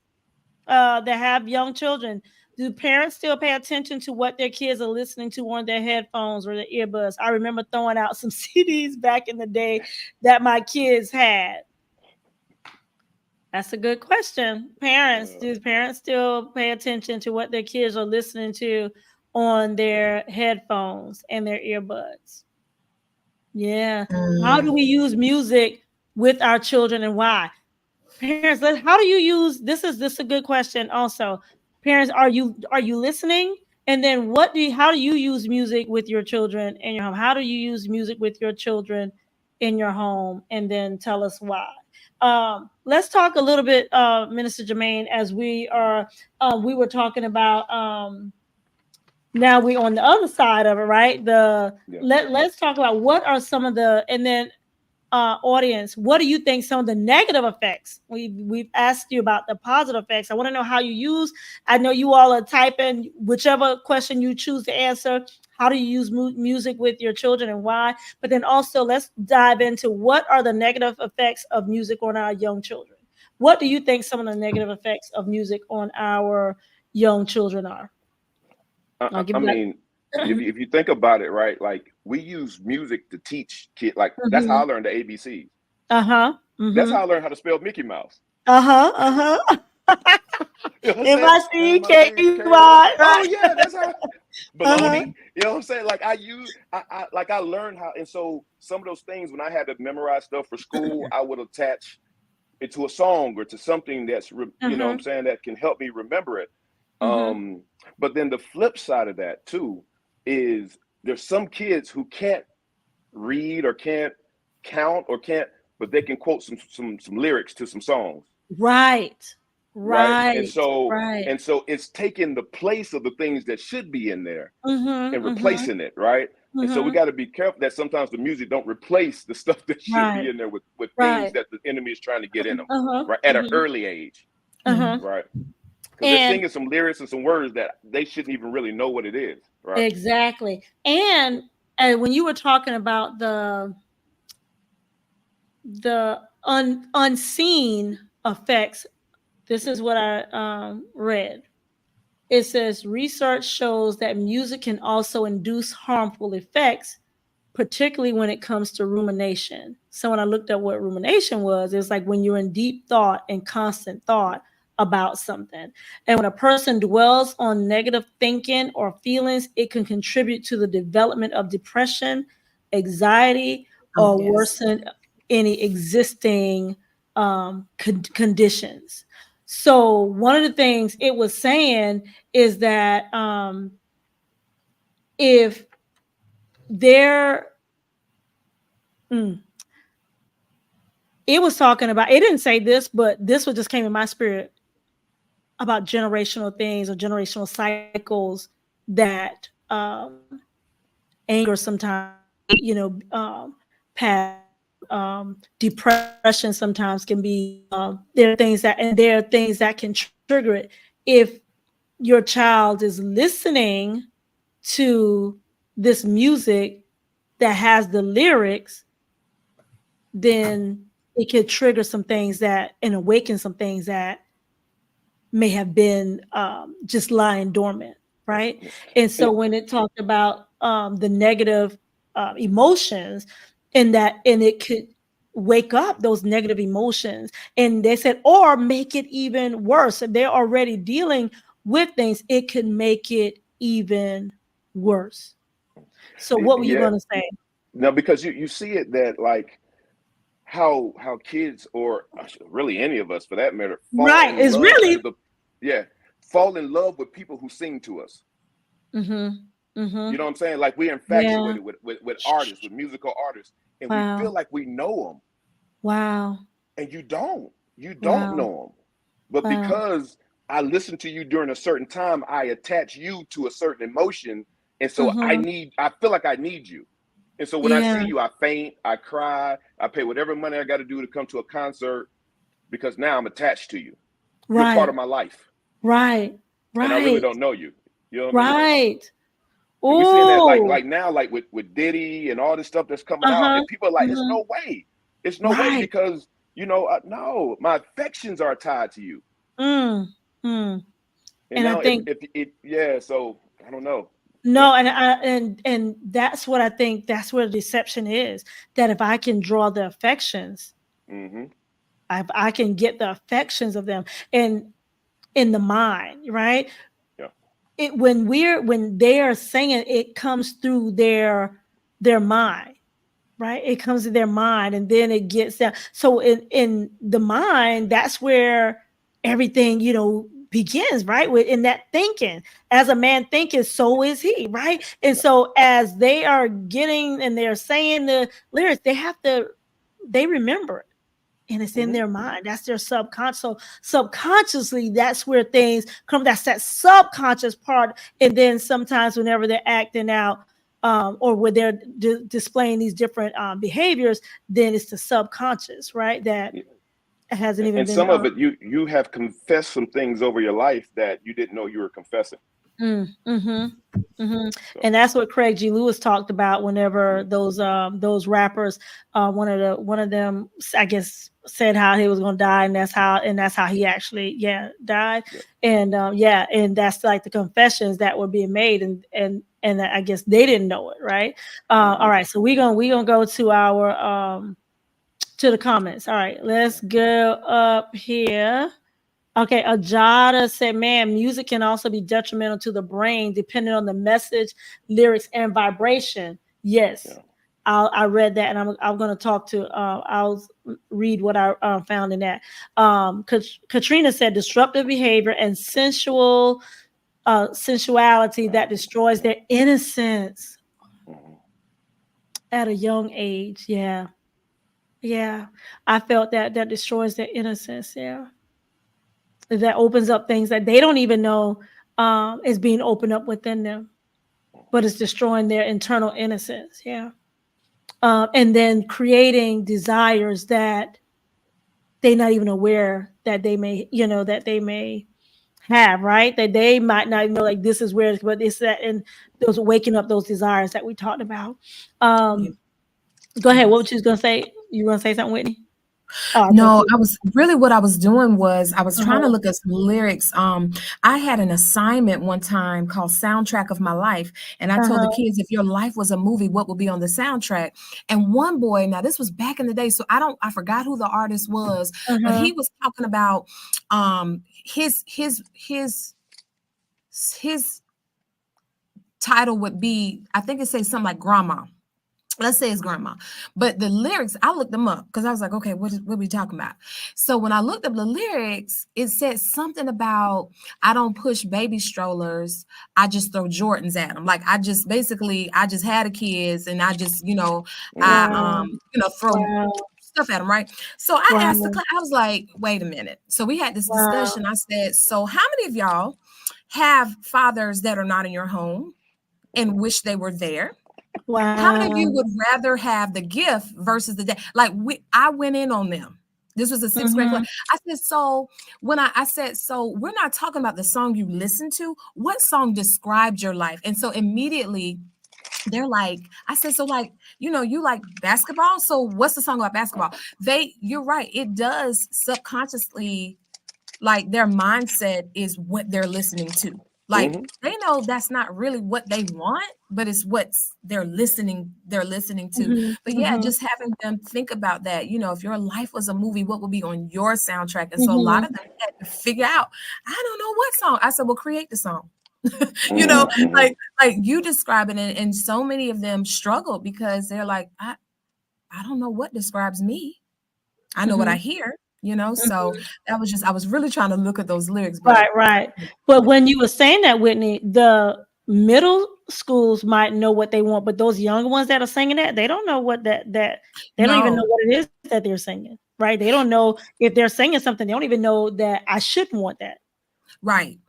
S1: that have young children, do parents still pay attention to what their kids are listening to on their headphones or their earbuds? I remember throwing out some CDs back in the day that my kids had. That's a good question. Do parents still pay attention to what their kids are listening to on their headphones and their earbuds? Yeah. How do we use music with our children, and why? Parents, how do you use this is a good question also. Parents, are you listening? And then how do you use music with your children in your home? How do you use music with your children in your home? And then tell us why. Let's talk a little bit, Minister Jermaine, as we were talking about, now we're on the other side of it, right? Let's talk about what are some of and then audience, what do you think some of the negative effects? We've asked you about the positive effects. I want to know how you use. I know you all are typing whichever question you choose to answer. How do you use music with your children and why? But then also let's dive into what are the negative effects of music on our young children. What do you think some of the negative effects of music on our young children are?
S3: If you think about it, right, like we use music to teach kids. Like that's how I learned the ABCs. That's how I learned how to spell Mickey Mouse.
S1: M-I-C-K-E-Y.
S3: Oh yeah, that's how. baloney. You know what I'm saying? Like I learned how, and so some of those things when I had to memorize stuff for school, I would attach it to a song or to something that's you know what I'm saying, that can help me remember it. But then the flip side of that too is there's some kids who can't read or can't count or can't, but they can quote some lyrics to some songs.
S1: Right.
S3: And so it's taking the place of the things that should be in there and replacing it, right? And so we got to be careful that sometimes the music don't replace the stuff that should be in there with things that the enemy is trying to get in them, right? At an early age, right? Because they're singing some lyrics and some words that they shouldn't even really know what it is, right?
S1: Exactly. And when you were talking about the unseen effects, this is what I read. It says research shows that music can also induce harmful effects, particularly when it comes to rumination. So when I looked at what rumination was, it's like when you're in deep thought and constant thought about something. And when a person dwells on negative thinking or feelings, it can contribute to the development of depression, anxiety, or worsen any existing conditions. So one of the things it was saying is that if there, it was talking about, it didn't say this, but this what just came in my spirit about generational things or generational cycles that anger sometimes, past depression sometimes can be, there are things that can trigger it. If your child is listening to this music that has the lyrics, then it could trigger some things and awaken some things that may have been just lying dormant, right? And so when it talked about the negative emotions, and it could wake up those negative emotions, and they said, or make it even worse. If they're already dealing with things, it could make it even worse. So what were you going to say?
S3: No, because you see it that like how kids, or really any of us for that matter, fall in love with people who sing to us. You know what I'm saying? Like we're infatuated with artists, with musical artists, and we feel like we know them.
S1: Wow.
S3: And you don't know them. But because I listen to you during a certain time, I attach you to a certain emotion. And so I feel like I need you. And so when I see you, I faint, I cry, I pay whatever money I got to do to come to a concert because now I'm attached to you. You're part of my life.
S1: Right.
S3: And I really don't know you. You know what I mean?
S1: Right.
S3: And we're seeing that like now, like with Diddy and all this stuff that's coming out, and people are like, it's no way. It's no way because, no, my affections are tied to you. And now
S1: I think,
S3: so I don't know.
S1: No, and that's what I think. That's where the deception is. That if I can draw the affections, I can get the affections of them, and in the mind, right? Yeah. When they are saying it comes through their mind, right? It comes to their mind, and then it gets down. So in the mind, that's where everything begins, right? In that thinking. As a man thinketh, so is he, right? And so as they are getting and they're saying the lyrics, they remember it. And it's in their mind. That's their subconscious. So subconsciously, that's where things come. That's that subconscious part. And then sometimes whenever they're acting out, or when they're displaying these different behaviors, then it's the subconscious, right? That hasn't even
S3: been. And some of it, you have confessed some things over your life that you didn't know you were confessing.
S1: And that's what Craig G. Lewis talked about whenever those rappers, one of them, I guess, said how he was going to die, and that's how he actually died. And and that's like the confessions that were being made, and I guess they didn't know it, right? All right, so we're gonna go to our to the comments. All right, let's go up here. Okay, Ajada said, man, music can also be detrimental to the brain depending on the message, lyrics, and vibration. Yes.
S3: Yeah.
S1: I read that, and I'm going to talk to. I'll read what I found in that. Katrina said, disruptive behavior and sensuality that destroys their innocence at a young age. Yeah, yeah. I felt that destroys their innocence. Yeah, that opens up things that they don't even know is being opened up within them, but it's destroying their internal innocence. Yeah. And then creating desires that they're not even aware that they may, that they may have, right? That they might not even know, like, this is where, but it's that, and those waking up those desires that we talked about. Go ahead. What you was gonna say? You gonna say something, Whitney? Oh,
S2: No, I was really what I was doing was I was trying to
S1: Uh-huh.
S2: look at some lyrics. I had an assignment one time called Soundtrack of My Life, and I told the
S1: Uh-huh.
S2: kids, if your life was a movie, what would be on the soundtrack? And one boy, now this was back in the day, so I forgot who the artist was, but
S1: Uh-huh.
S2: he was talking about his title would be, I think it says something like Grandma. Let's say it's grandma, but the lyrics, I looked them up because I was like, okay, what are we talking about? So when I looked up the lyrics, it said something about, I don't push baby strollers, I just throw Jordans at them. Like I just had a kids and I just,
S1: Wow.
S2: throw
S1: Wow.
S2: stuff at them, right? So I asked the
S1: Wow.
S2: class, I was like, wait a minute. So we had this
S1: Wow.
S2: discussion. I said, so how many of y'all have fathers that are not in your home and wish they were there? How many of you
S1: Wow.
S2: would rather have the gift versus the day? Like I went in on them. This was a sixth grade class.
S1: Mm-hmm.
S2: I said, so when I said, so we're not talking about the song you listen to. What song described your life? And so immediately they're like, I said, so like, you like basketball. So what's the song about basketball? You're right. It does subconsciously, like their mindset is what they're listening to. Like they know that's not really what they want, but it's what they're listening to. But yeah,
S1: Mm-hmm.
S2: just having them think about that. If your life was a movie, what would be on your soundtrack? And so a lot
S1: Mm-hmm.
S2: of them had to figure out, I don't know what song. I said, well, create the song. you know,
S3: Mm-hmm.
S2: like you describe it, and so many of them struggle because they're like, I don't know what describes me. I know what I hear, so
S1: Mm-hmm.
S2: that was just, I was really trying to look at those lyrics, but
S1: Right, right. But when you were saying that, Whitney, the middle schools might know what they want, but those young ones that are singing that, they don't know what that they don't even know
S2: no,
S1: what it is that they're singing, right? They don't know if they're singing something. They don't even know that I shouldn't want that.
S2: right.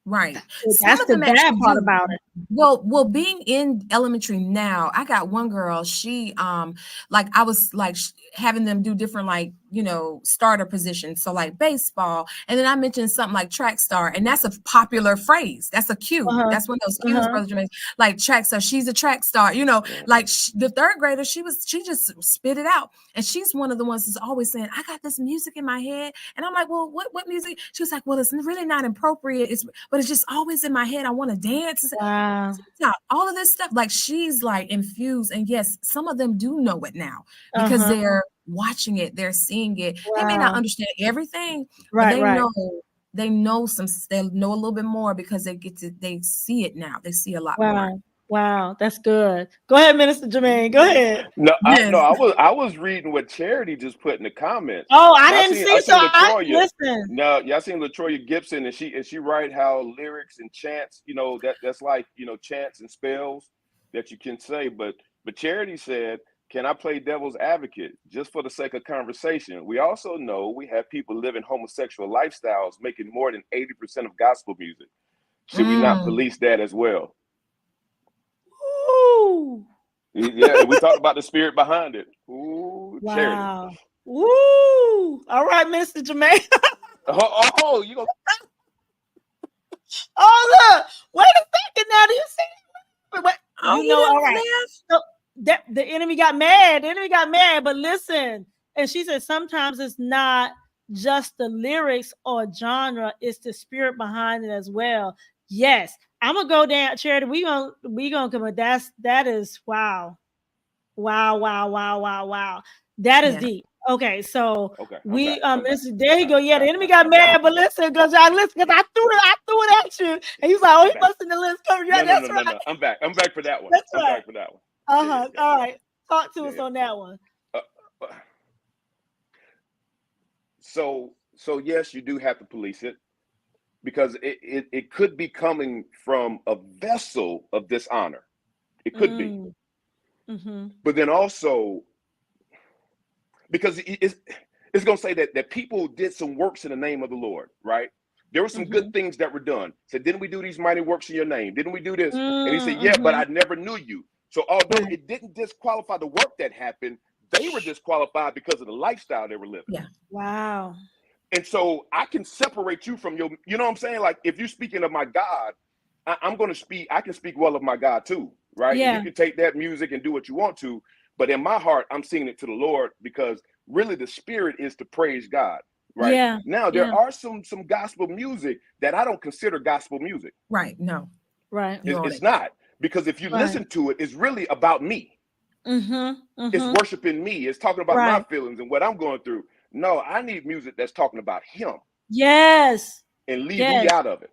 S2: Right.
S1: So
S2: Some
S1: that's
S2: of
S1: the
S2: them
S1: bad
S2: actually
S1: part
S2: do.
S1: about it.
S2: Well, being in elementary now, I got one girl, she like I was like having them do different, like, starter positions. So like baseball. And then I mentioned something like track star. And that's a popular phrase. That's a cue.
S1: Uh-huh.
S2: That's one of those cues,
S1: Uh-huh.
S2: Brother Jermaine. Like track star. She's a track star. Like the third grader, she just spit it out. And she's one of the ones that's always saying, I got this music in my head. And I'm like, well, what music? She was like, well, it's really not appropriate. But it's just always in my head. I want to dance.
S1: Wow.
S2: All of this stuff, like she's like infused. And yes, some of them do know it now because
S1: Uh-huh.
S2: they're watching it, they're seeing it. They may not
S1: Wow.
S2: understand everything, but
S1: Right, right.
S2: they know a little bit more because they see it now. They see a lot more.
S1: Wow. Wow. That's good. Go ahead, Minister Jermaine. Go ahead.
S3: No,
S2: Yes.
S3: I was reading what Charity just put in the comments.
S1: Oh, I
S3: Now
S1: didn't
S3: I
S1: see, so
S3: seen
S1: I
S3: Latoya.
S1: listen.
S3: No, yeah, I seen Latoya Gibson, and she write how lyrics and chants, that's like chants and spells that you can say. But Charity said, "Can I play devil's advocate just for the sake of conversation? We also know we have people living homosexual lifestyles making more than 80% of gospel music. Should we not
S2: Mm.
S3: police that as well?"
S1: Ooh.
S3: Yeah, and we talked about the spirit behind it. Ooh, Charity.
S1: Wow. Woo. All right, Mr. Jermaine.
S3: You gonna
S1: Oh, look. Wait a second now. Do you see? Wait.
S2: Oh, you
S1: All
S2: didn't
S1: right.
S2: laugh?
S1: So that the enemy got mad. The enemy got mad. But listen, and she said sometimes it's not just the lyrics or genre, it's the spirit behind it as well. Yes. I'm gonna go down, Charity. We gonna come. That is wow. Wow, wow, wow, wow, wow. That is
S2: Yeah.
S1: deep. Okay, so
S3: Okay.
S1: we
S3: I'm back.
S1: there you go. Yeah, the enemy got mad, but listen, because I threw it at you, and he was like, "Oh, he must in the list coming." Yeah, that's right.
S3: No. I'm back. I'm back for that one.
S1: That's
S3: I'm
S1: right.
S3: back for that one.
S1: Yeah. All right, talk to us
S3: Yeah.
S1: on that one.
S3: Uh, uh, so yes, you do have to police it because it could be coming from a vessel of dishonor. It could be, but then also because it's going to say that people did some works in the name of the Lord, right? There were some good things that were done. Said, didn't we do these mighty works in your name? Didn't we do this? And he said, yeah, but I never knew you. So although it didn't disqualify the work that happened, they were disqualified because of the lifestyle they were living.
S2: Yeah.
S1: Wow.
S3: And so I can separate you from your, you know what I'm saying? Like if you're speaking of my God, I'm going to speak, I can speak well of my God too, right?
S1: Yeah.
S3: And you can take that music and do what you want to, but in my heart, I'm singing it to the Lord because really the spirit is to praise God, right?
S1: Yeah.
S3: Now there are some gospel music that I don't consider gospel music.
S2: Right. No.
S1: Right.
S3: It's not, because if you listen to it, it's really about me. It's worshiping me. It's talking about my feelings and what I'm going through. No, I need music that's talking about him.
S1: Yes.
S3: And leave me out of it.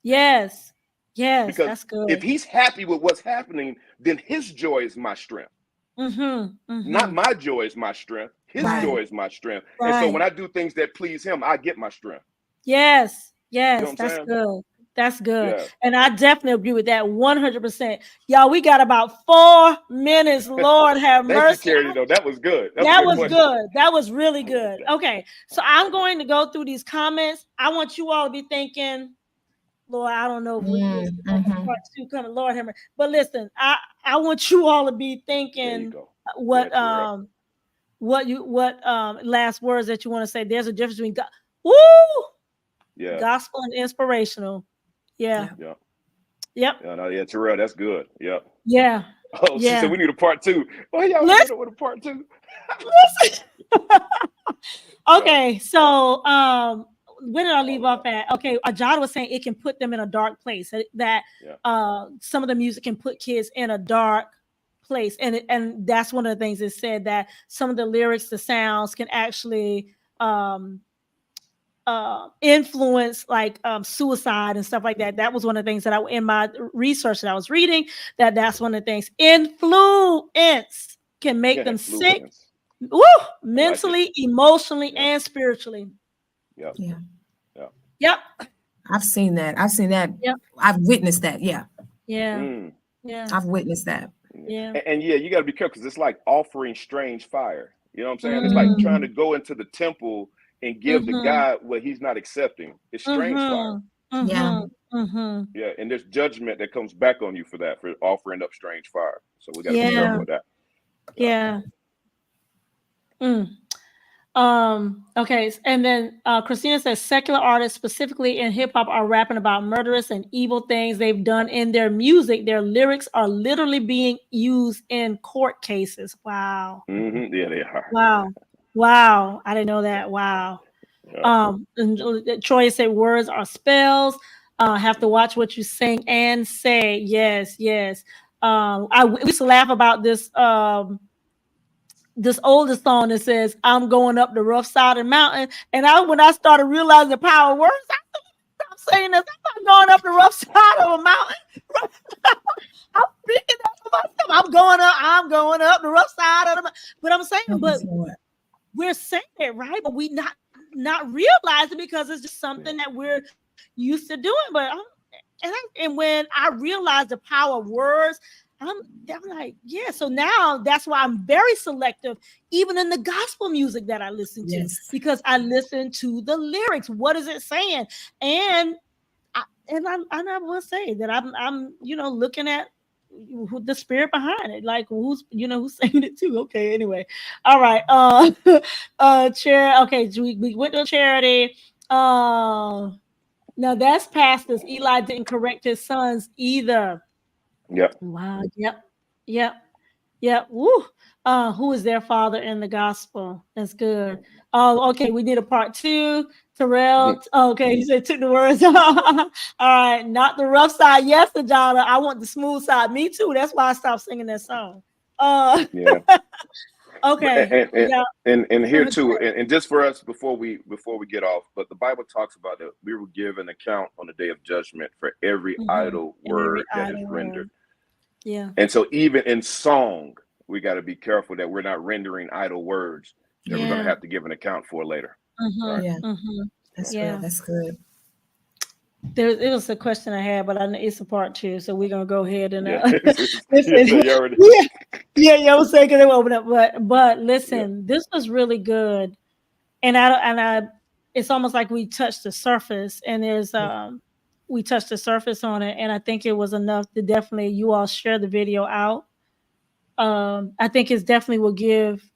S1: Yes. Yes.
S3: Because
S1: that's good.
S3: if he's happy with what's happening, then his joy is my strength. Not my joy is my strength. His joy is my strength. And so when I do things that please him, I get my strength.
S1: Yes.
S3: You know
S1: That's good. That's good.
S3: Yeah.
S1: And I definitely agree with that 100%. Y'all, we got about 4 minutes. Lord have mercy.
S3: Thank you, Charity, though. That was good.
S1: That was good. That was really good. Okay. So I'm going to go through these comments. I want you all to be thinking, Lord, I don't know if we part 2 coming, Lord have mercy. But listen, I want you all to be thinking what last words that you want to say. There's a difference between gospel and inspirational. Yeah. Yep.
S3: Terrell, that's good. Yep.
S1: Yeah.
S3: Oh, she said we need a part 2. Well, y'all with a part 2.
S1: Okay, so where did I leave off at? Okay, Ajada was saying it can put them in a dark place. That some of the music can put kids in a dark place, and that's one of the things it said, that some of the lyrics, the sounds can actually influence like suicide and stuff like that. That was one of the things that in my research that I was reading, that's one of the things. Influence can make them sick, mentally, emotionally, and spiritually. Yep.
S2: I've seen that.
S1: Yep.
S2: I've witnessed that. Yeah. I've witnessed that.
S3: And you got to be careful, because it's like offering strange fire. You know what I'm saying? It's like trying to go into the temple and give the God what he's not accepting. It's strange fire.
S2: Yeah.
S3: Yeah, and there's judgment that comes back on you for that, for offering up strange fire. So we got to be careful with that.
S1: Okay, and then Christina says secular artists, specifically in hip hop, are rapping about murderous and evil things they've done in their music. Their lyrics are literally being used in court cases. Wow.
S3: Yeah, they are.
S1: Wow. I didn't know that. Wow. And Troy said words are spells. Have to watch what you sing and say. Yes. We used to laugh about this this older song that says, I'm going up the rough side of the mountain. And when I started realizing the power of words, I'm saying this, I'm not going up the rough side of a mountain. I'm speaking that for myself. I'm going up the rough side of the mountain. But I'm saying, we're saying it, right? But we not realizing, because it's just something that we're used to doing. But and when I realized the power of words, I'm like, so now that's why I'm very selective, even in the gospel music that I listen to, because I listen to the lyrics. What is it saying? And I will say that I'm looking at the spirit behind it, like who's saying it too. Okay, anyway, all right. Okay, we went to charity. Now that's pastors. Eli didn't correct his sons either.
S3: Yep.
S1: Wow. Yep. Woo. Who is their father in the gospel? That's good. Oh, okay. We need a part 2. Terrell. Okay, he said took the words. All right. Not the rough side. Yes, Ajana. I want the smooth side. Me too. That's why I stopped singing that song. Okay.
S3: And here too, and just for us before we get off, but the Bible talks about that we will give an account on the day of judgment for every idle word that is rendered.
S1: Yeah.
S3: And so even in song, we got to be careful that we're not rendering idle words that we're going to have to give an account for later.
S2: Right? Yeah. That's good. That's good.
S1: It was a question I had, but I know it's a part 2, so we're gonna go ahead and
S3: I
S1: was saying it open up, but listen, this was really good, and I it's almost like we touched the surface, and there's we touched the surface on it, and I think it was enough to definitely you all share the video out. I think it's definitely will give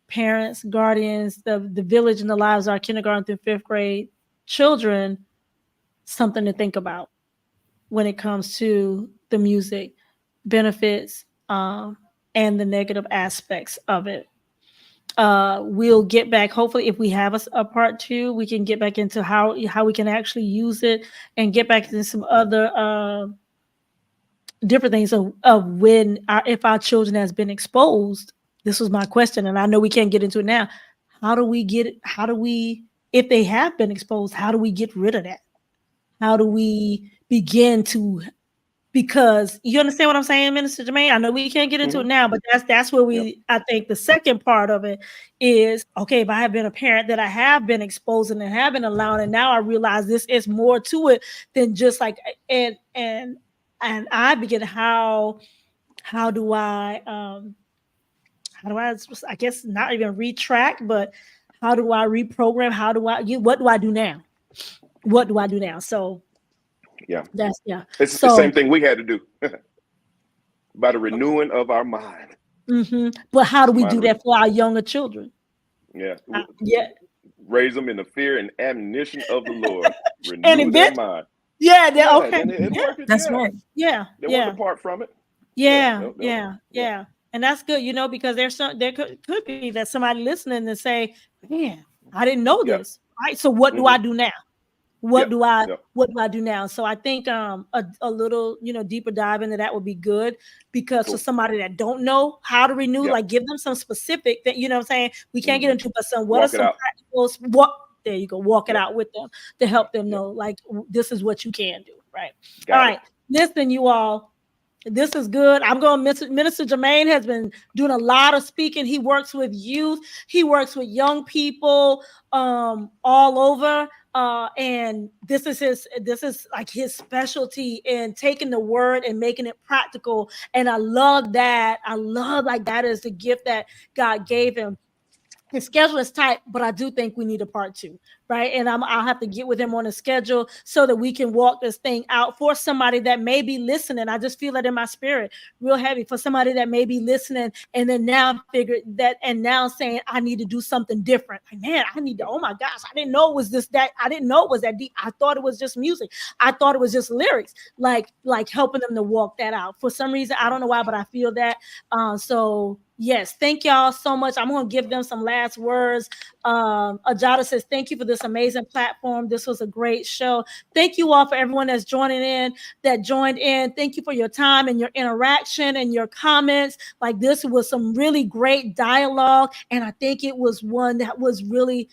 S1: parents, guardians, the village, and the lives of our kindergarten through 5th grade children something to think about when it comes to the music benefits and the negative aspects of it. We'll get back. Hopefully, if we have a part 2, we can get back into how we can actually use it and get back into some other different things of when if our children has been exposed. This was my question, and I know we can't get into it now. How do we, if they have been exposed, how do we get rid of that? How do we begin to, because you understand what I'm saying, Minister Jermaine? I know we can't get into it now, but that's where I think the second part of it is, okay, if I have been a parent that I have been exposing and have been allowing, and now I realize this is more to it than just like, and I begin, how do I guess not even retract, but how do I reprogram? What do I do now? What do I do now? So it's
S3: the same thing we had to do by the renewing of our mind.
S1: But how do we do that for our younger children?
S3: Raise them in the fear and admonition of the Lord. Renew their mind.
S2: That's right.
S3: They won't depart from it.
S1: And that's good, because there could be that somebody listening and say, man, I didn't know this. Right. So what do I do now? What do I do now? So I think a little, deeper dive into that would be good, because for somebody that don't know how to renew, like give them some specific that, what I'm saying? We can't get into, but what are some practicals? There you go. Walk it out with them to help them know, like, this is what you can do. Right. All right. Listen, you all. This is good. I'm going. Minister Jermaine has been doing a lot of speaking. He works with youth. He works with young people all over. And this is like his specialty in taking the word and making it practical. And I love that. That is the gift that God gave him. His schedule is tight, but I do think we need a part 2, right? And I'll have to get with him on a schedule so that we can walk this thing out for somebody that may be listening. I just feel that in my spirit, real heavy, for somebody that may be listening and then now figured that, and now saying, I need to do something different. Like, man, I need to, oh my gosh, I didn't know it was that. I didn't know it was that deep. I thought it was just music. I thought it was just lyrics, like helping them to walk that out. For some reason, I don't know why, but I feel that. So yes, thank y'all so much. I'm going to give them some last words. Ajada says, thank you for this amazing platform. This was a great show. Thank you all for everyone that's joined in. Thank you for your time and your interaction and your comments. Like, this was some really great dialogue. And I think it was one that was really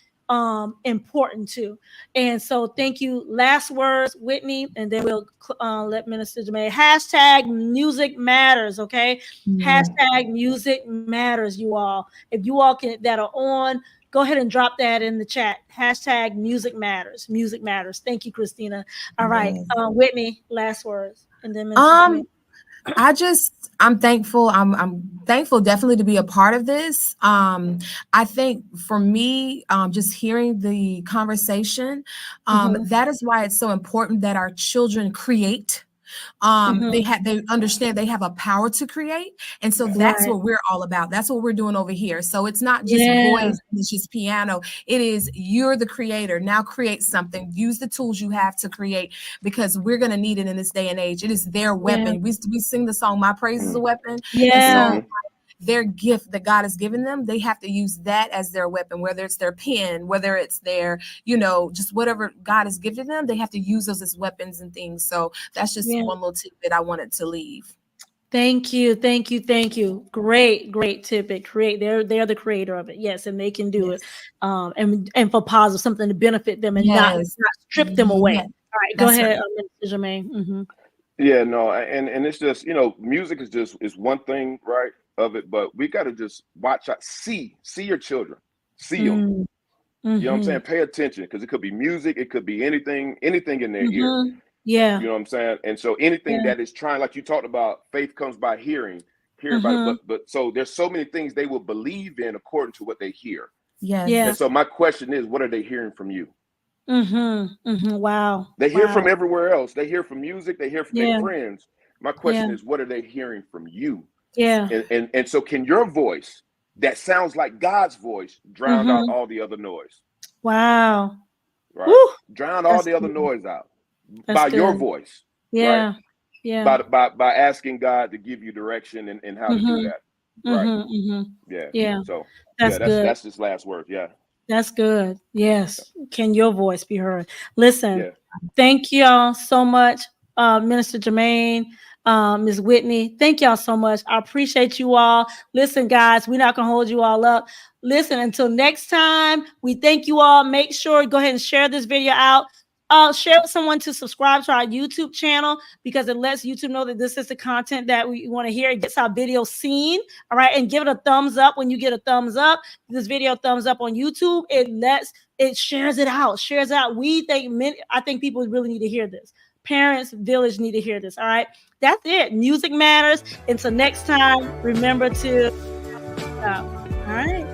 S1: important too. And so thank you. Last words, Whitney, and then we'll let Minister Jermaine. Hashtag music matters. Okay. Hashtag music matters, you all. If you all that are on, go ahead and drop that in the chat. Hashtag music matters. Music matters. Thank you, Christina. All right. Whitney, last words. And then Minister Jermaine.
S2: I'm thankful. I'm thankful definitely to be a part of this. I think for me, just hearing the conversation, that is why it's so important that our children create. They understand they have a power to create, and so that's what we're all about. That's what we're doing over here. So it's not just voice, it's just piano. It is, you're the creator. Now create something. Use the tools you have to create, because we're going to need it in this day and age. It is their weapon. We sing the song, My Praise is a Weapon. And so their gift that God has given them, they have to use that as their weapon, whether it's their pen, whether it's their, just whatever God has given them, they have to use those as weapons and things. So that's just one little tidbit I wanted to leave.
S1: Thank you. Great tip. They're the creator of it. Yes, and they can do it. And for positive, something to benefit them and not strip them away.
S2: Yeah.
S1: All right, go ahead, Mr. Jermaine. Mm-hmm.
S3: Yeah, no, and it's just, music is one thing, right, of it, but we got to just watch out, see your children, see them.
S1: Mm-hmm.
S3: You know what I'm saying? Pay attention, because it could be music, it could be anything in their ear.
S1: Yeah.
S3: You know what I'm saying? And so anything that is trying, like you talked about, faith comes by hearing by, but so there's so many things they will believe in according to what they hear.
S2: Yes.
S1: Yeah.
S3: And so my question is, what are they hearing from you?
S1: Wow.
S3: They hear from everywhere else. They hear from music, they hear from their friends. My question is, what are they hearing from you?
S1: Yeah.
S3: And so can your voice that sounds like God's voice drown out all the other noise?
S1: Wow.
S3: Right?
S1: Woo.
S3: Drown all the other noise out by your voice.
S1: Yeah.
S3: Right?
S1: Yeah.
S3: By asking God to give you direction and how to do that. Right.
S1: Yeah.
S3: So
S1: that's good.
S3: That's his last word. Yeah.
S1: That's good. Yes. Can your voice be heard? Listen, thank y'all so much, Minister Jermaine, Ms. Whitney. Thank y'all so much. I appreciate you all. Listen, guys, we're not going to hold you all up. Listen, until next time, we thank you all. Make sure go ahead and share this video out. Share with someone to subscribe to our YouTube channel, because it lets YouTube know that this is the content that we want to hear. It gets our video seen. All right. And give it a thumbs up. When you get a thumbs up, this video thumbs up on YouTube, it shares it out. I think people really need to hear this. Parents, village need to hear this. All right. That's it. Music matters. Until next time, remember to, all right.